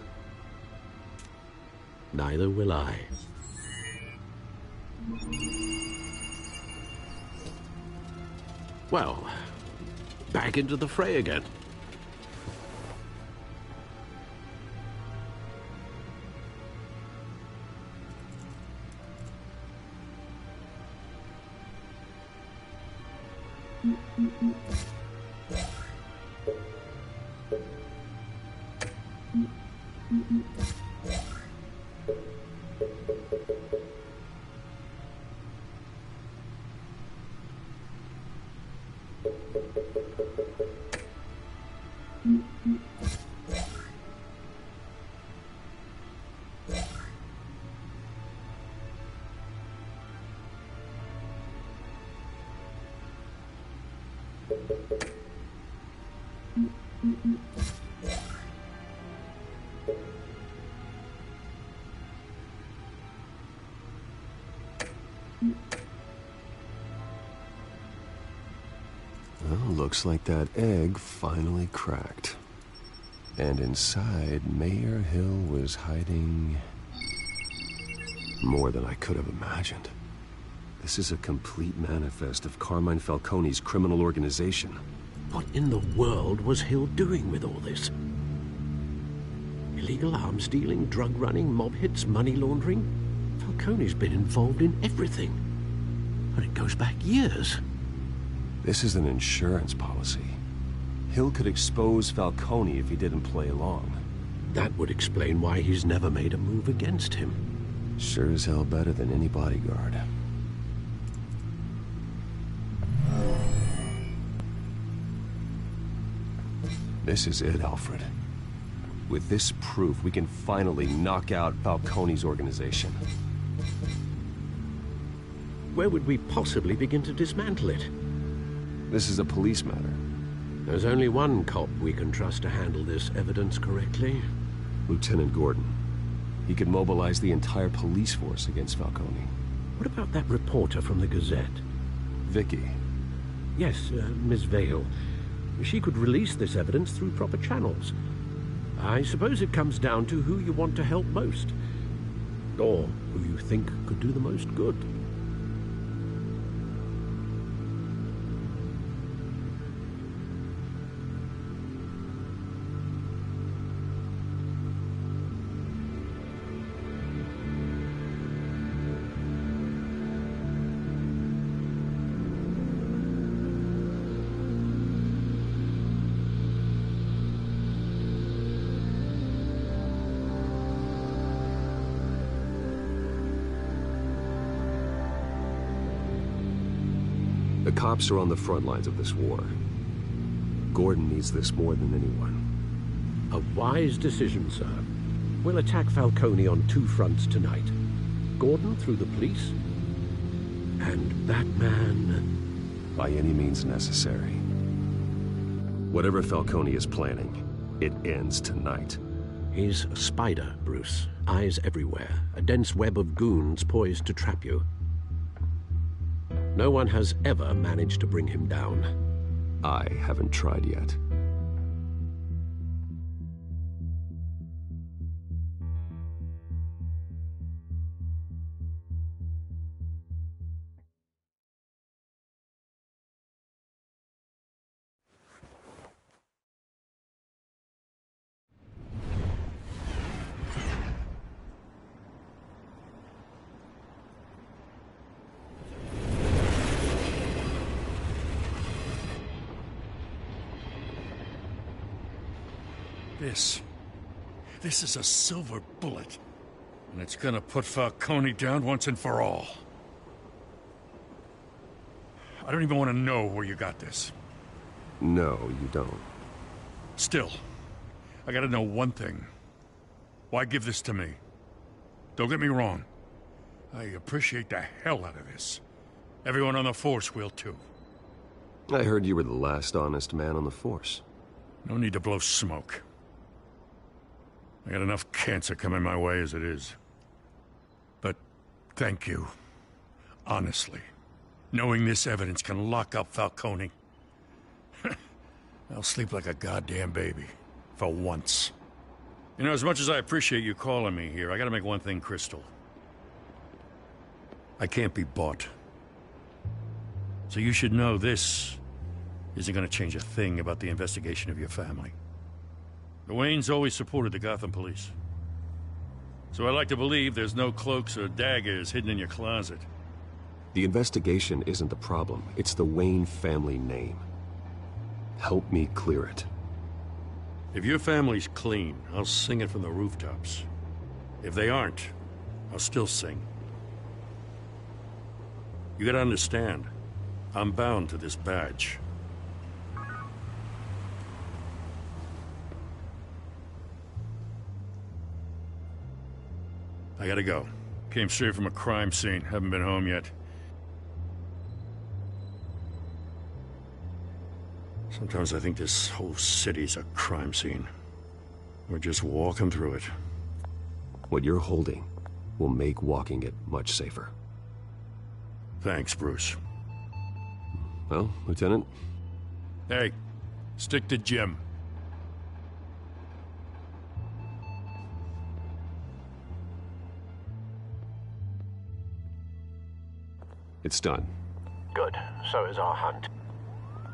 Neither will I. Well, back into the fray again. Well, looks like that egg finally cracked. And inside, Mayor Hill was hiding more than I could have imagined. This is a complete manifest of Carmine Falcone's criminal organization. What in the world was Hill doing with all this? Illegal arms dealing, drug running, mob hits, money laundering? Falcone's been involved in everything. And it goes back years. This is an insurance policy. Hill could expose Falcone if he didn't play along. That would explain why he's never made a move against him. Sure as hell better than any bodyguard. This is it, Alfred. With this proof, we can finally knock out Falcone's organization. Where would we possibly begin to dismantle it? This is a police matter. There's only one cop we can trust to handle this evidence correctly. Lieutenant Gordon. He could mobilize the entire police force against Falcone. What about that reporter from the Gazette? Vicky. Yes, Miss Vale. She could release this evidence through proper channels. I suppose it comes down to who you want to help most. Or who you think could do the most good. The cops are on the front lines of this war. Gordon needs this more than anyone. A wise decision, sir. We'll attack Falcone on two fronts tonight. Gordon through the police, and Batman... by any means necessary. Whatever Falcone is planning, it ends tonight. He's a spider, Bruce. Eyes everywhere. A dense web of goons poised to trap you. No one has ever managed to bring him down. I haven't tried yet. This is a silver bullet. And it's gonna put Falcone down once and for all. I don't even want to know where you got this. No, you don't. Still, I gotta know one thing. Why give this to me? Don't get me wrong. I appreciate the hell out of this. Everyone on the Force will too. I heard you were the last honest man on the Force. No need to blow smoke. I got enough cancer coming my way as it is. But thank you. Honestly. Knowing this evidence can lock up Falcone. I'll sleep like a goddamn baby. For once. You know, as much as I appreciate you calling me here, I gotta make one thing crystal. I can't be bought. So you should know this isn't gonna change a thing about the investigation of your family. The Waynes always supported the Gotham police. So I like to believe there's no cloaks or daggers hidden in your closet. The investigation isn't the problem. It's the Wayne family name. Help me clear it. If your family's clean, I'll sing it from the rooftops. If they aren't, I'll still sing. You gotta understand, I'm bound to this badge. I gotta go. Came straight from a crime scene. Haven't been home yet. Sometimes I think this whole city's a crime scene. We're just walking through it. What you're holding will make walking it much safer. Thanks, Bruce. Well, Lieutenant? Hey, stick to Jim. It's done. Good. So is our hunt.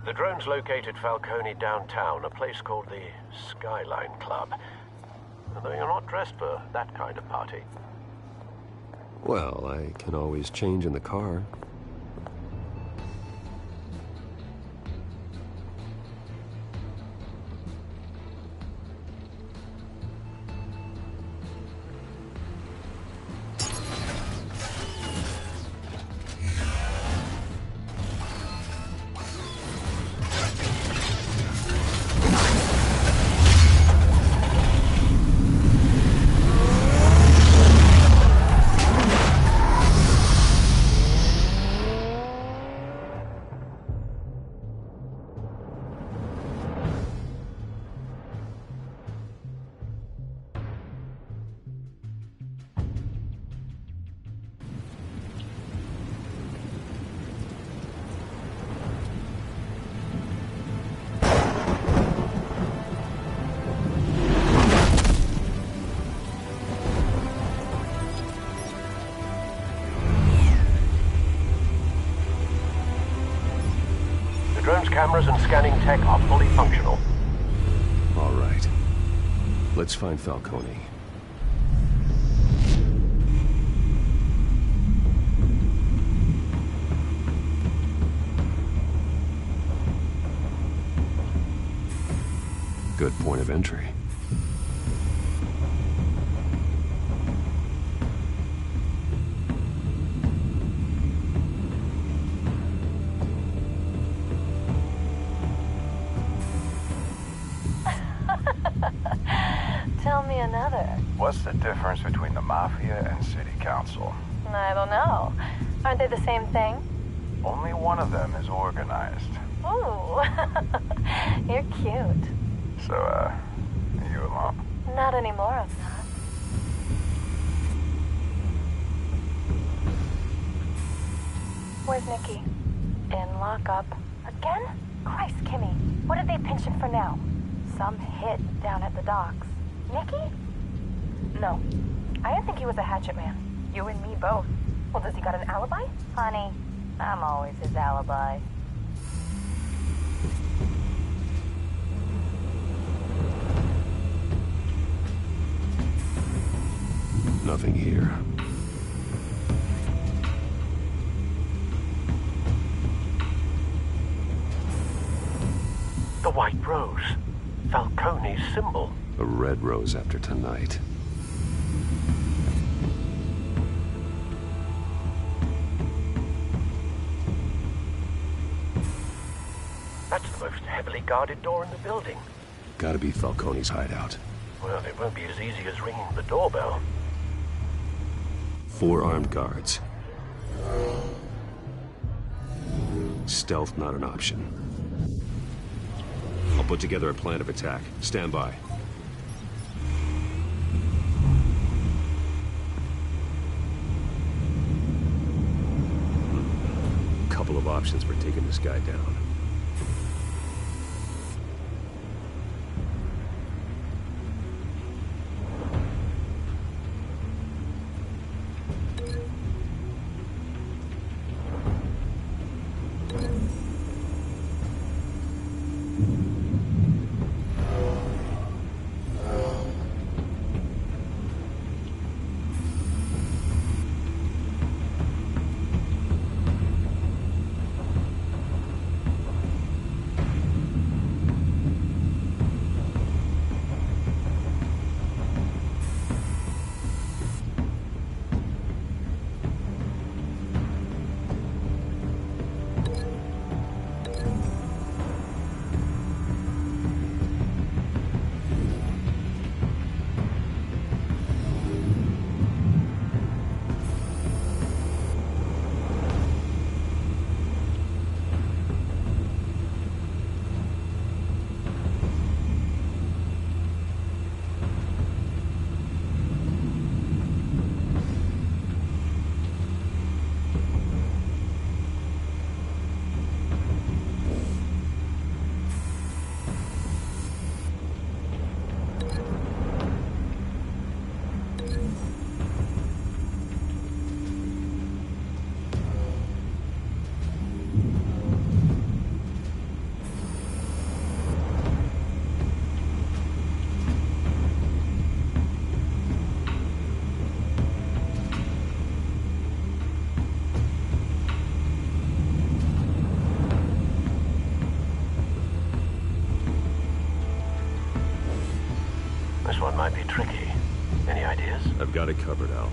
The drone's located Falcone downtown, a place called the Skyline Club. Although you're not dressed for that kind of party. Well, I can always change in the car. Cameras and scanning tech are fully functional. All right. Let's find Falcone. Good point of entry. Tell me another. What's that? difference between the Mafia and City Council? I don't know. Aren't they the same thing? Only one of them is organized. Ooh, you're cute. So, are you alone? Not anymore, I'm not. Where's Nikki? In lockup. Again? Christ, Kimmy. What did they pinch him for now? Some hit down at the docks. Nikki? No. I didn't think he was a hatchet man. You and me both. Well, does he got an alibi? Honey, I'm always his alibi. Nothing here. The White Rose. Falcone's symbol. A red rose after tonight. That's the most heavily guarded door in the building. Gotta be Falcone's hideout. Well, it won't be as easy as ringing the doorbell. 4 armed guards. Stealth not an option. I'll put together a plan of attack. Stand by. Couple of options for taking this guy down. This one might be tricky. Any ideas? I've got it covered, Al.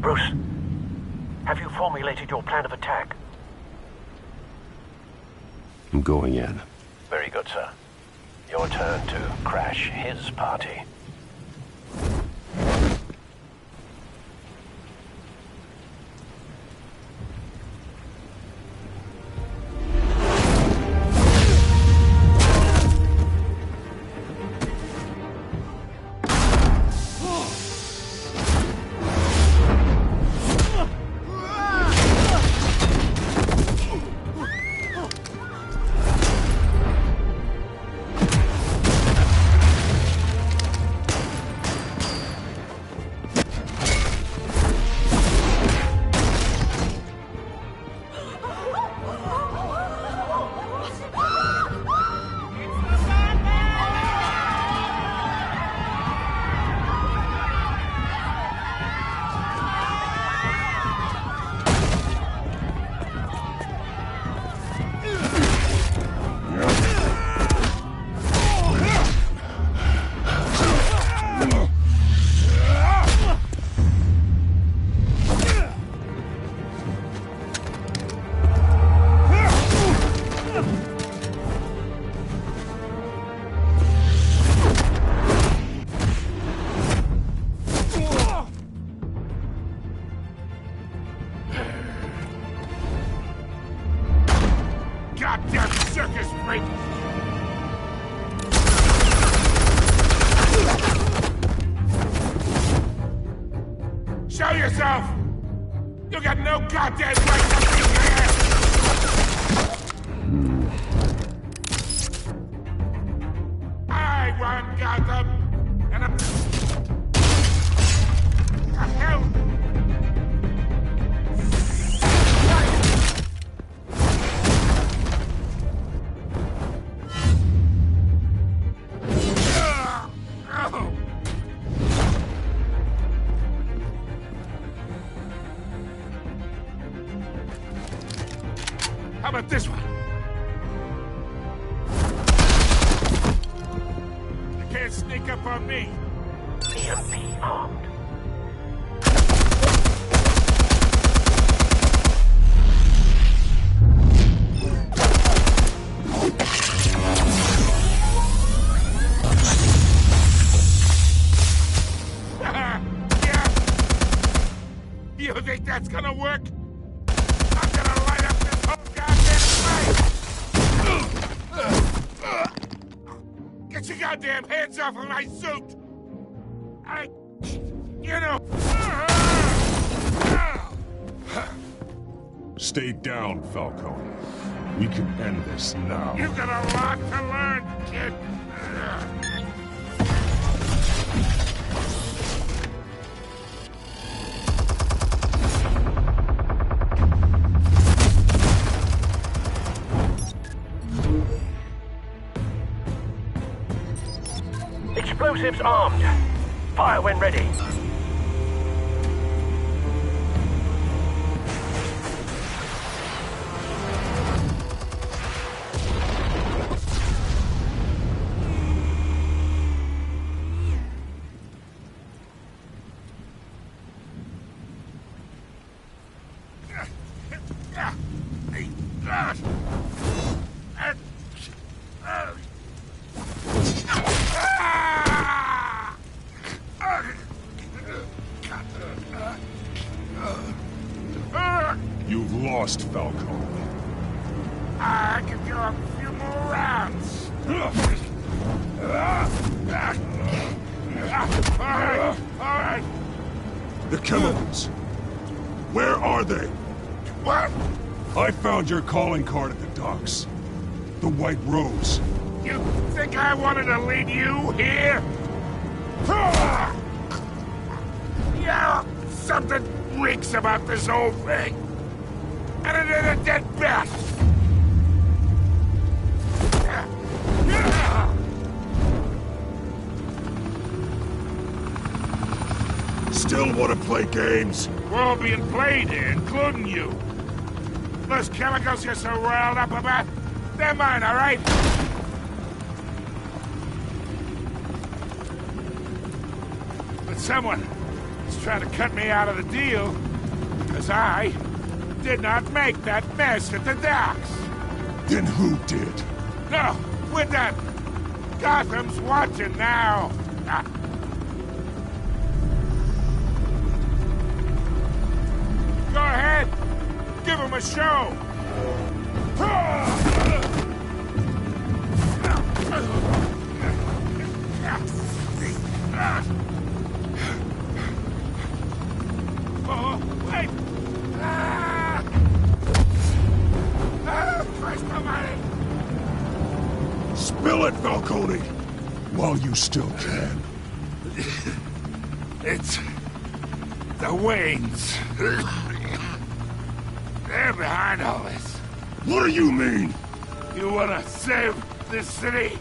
Bruce, have you formulated your plan of attack? I'm going in. Very good, sir. Your turn to crash his party. Goddamn circus freak! Show yourself! You got no goddamn right to be here! I run Gotham, and I'm... The hell? How about this one? You can't sneak up on me. EMP armed. Yeah. You think that's gonna work? I'm gonna light up this whole Get your goddamn hands off of my suit! You know... Stay down, Falcone. We can end this now. You've got a lot to learn, kid. Explosives armed. Fire when ready. You've lost, Falcone. I can go a few more rounds. All right. The chemicals. Where are they? What? I found your calling card at the docks. The White Rose. You think I wanted to lead you here? Yeah, something reeks about this whole thing. And it ain't a dead bat. Still want to play games? We're all being played here, including you. Those chemicals you're so riled up about, they're mine, all right? But someone is trying to cut me out of the deal, because I did not make that mess at the docks. Then who did? No, we're done. Gotham's watching now. Go ahead. Give him a show. Oh, wait! Christ almighty! Spill it, Falcone! While you still can. It's the Waynes. They're behind all this. What do you mean? You wanna save this city?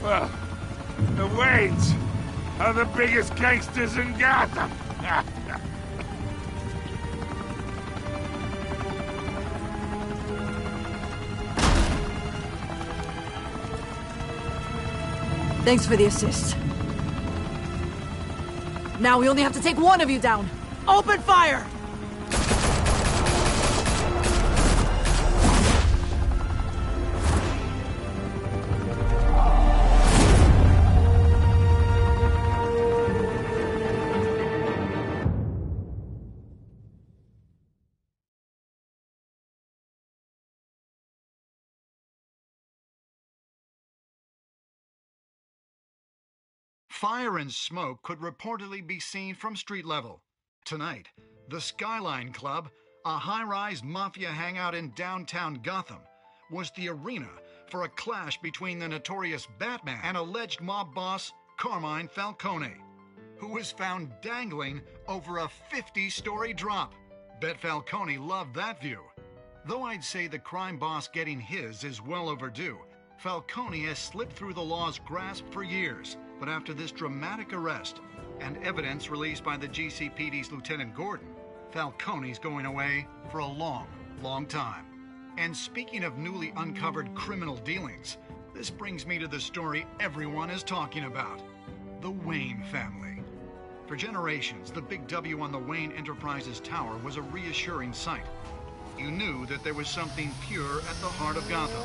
Well, the Waynes are the biggest gangsters in Gotham. Thanks for the assist. Now we only have to take one of you down. Open fire! Fire and smoke could reportedly be seen from street level. Tonight, the Skyline Club, a high-rise mafia hangout in downtown Gotham, was the arena for a clash between the notorious Batman and alleged mob boss Carmine Falcone, who was found dangling over a 50-story drop. Bet Falcone loved that view. Though I'd say the crime boss getting his is well overdue, Falcone has slipped through the law's grasp for years. But after this dramatic arrest and evidence released by the GCPD's Lieutenant Gordon, Falcone's going away for a long, long time. And speaking of newly uncovered criminal dealings, this brings me to the story everyone is talking about: the Wayne family. For generations, the big W on the Wayne Enterprises Tower was a reassuring sight. You knew that there was something pure at the heart of Gotham,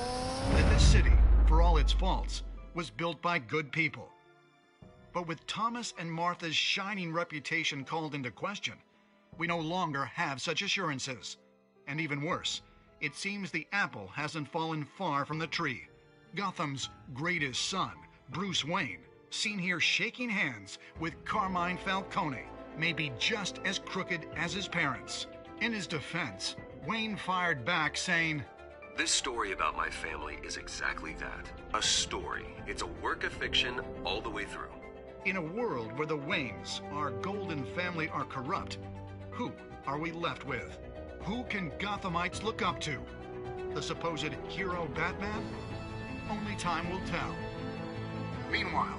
that this city, for all its faults, was built by good people. But with Thomas and Martha's shining reputation called into question, we no longer have such assurances. And even worse, it seems the apple hasn't fallen far from the tree. Gotham's greatest son, Bruce Wayne, seen here shaking hands with Carmine Falcone, may be just as crooked as his parents. In his defense, Wayne fired back saying, "This story about my family is exactly that. A story. It's a work of fiction all the way through." In a world where the Waynes, our golden family, are corrupt, who are we left with? Who can Gothamites look up to? The supposed hero Batman? Only time will tell. Meanwhile,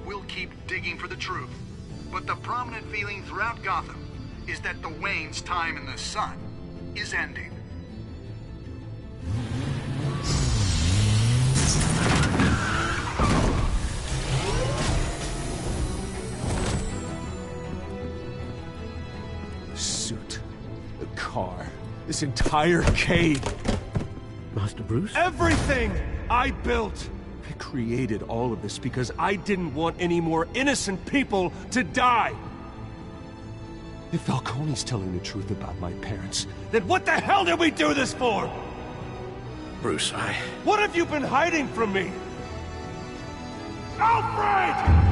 we'll keep digging for the truth. But the prominent feeling throughout Gotham is that the Waynes' time in the sun is ending. Car. This entire cave. Master Bruce? Everything I built. I created all of this because I didn't want any more innocent people to die. If Falcone's telling the truth about my parents, then what the hell did we do this for? Bruce, What have you been hiding from me? Alfred!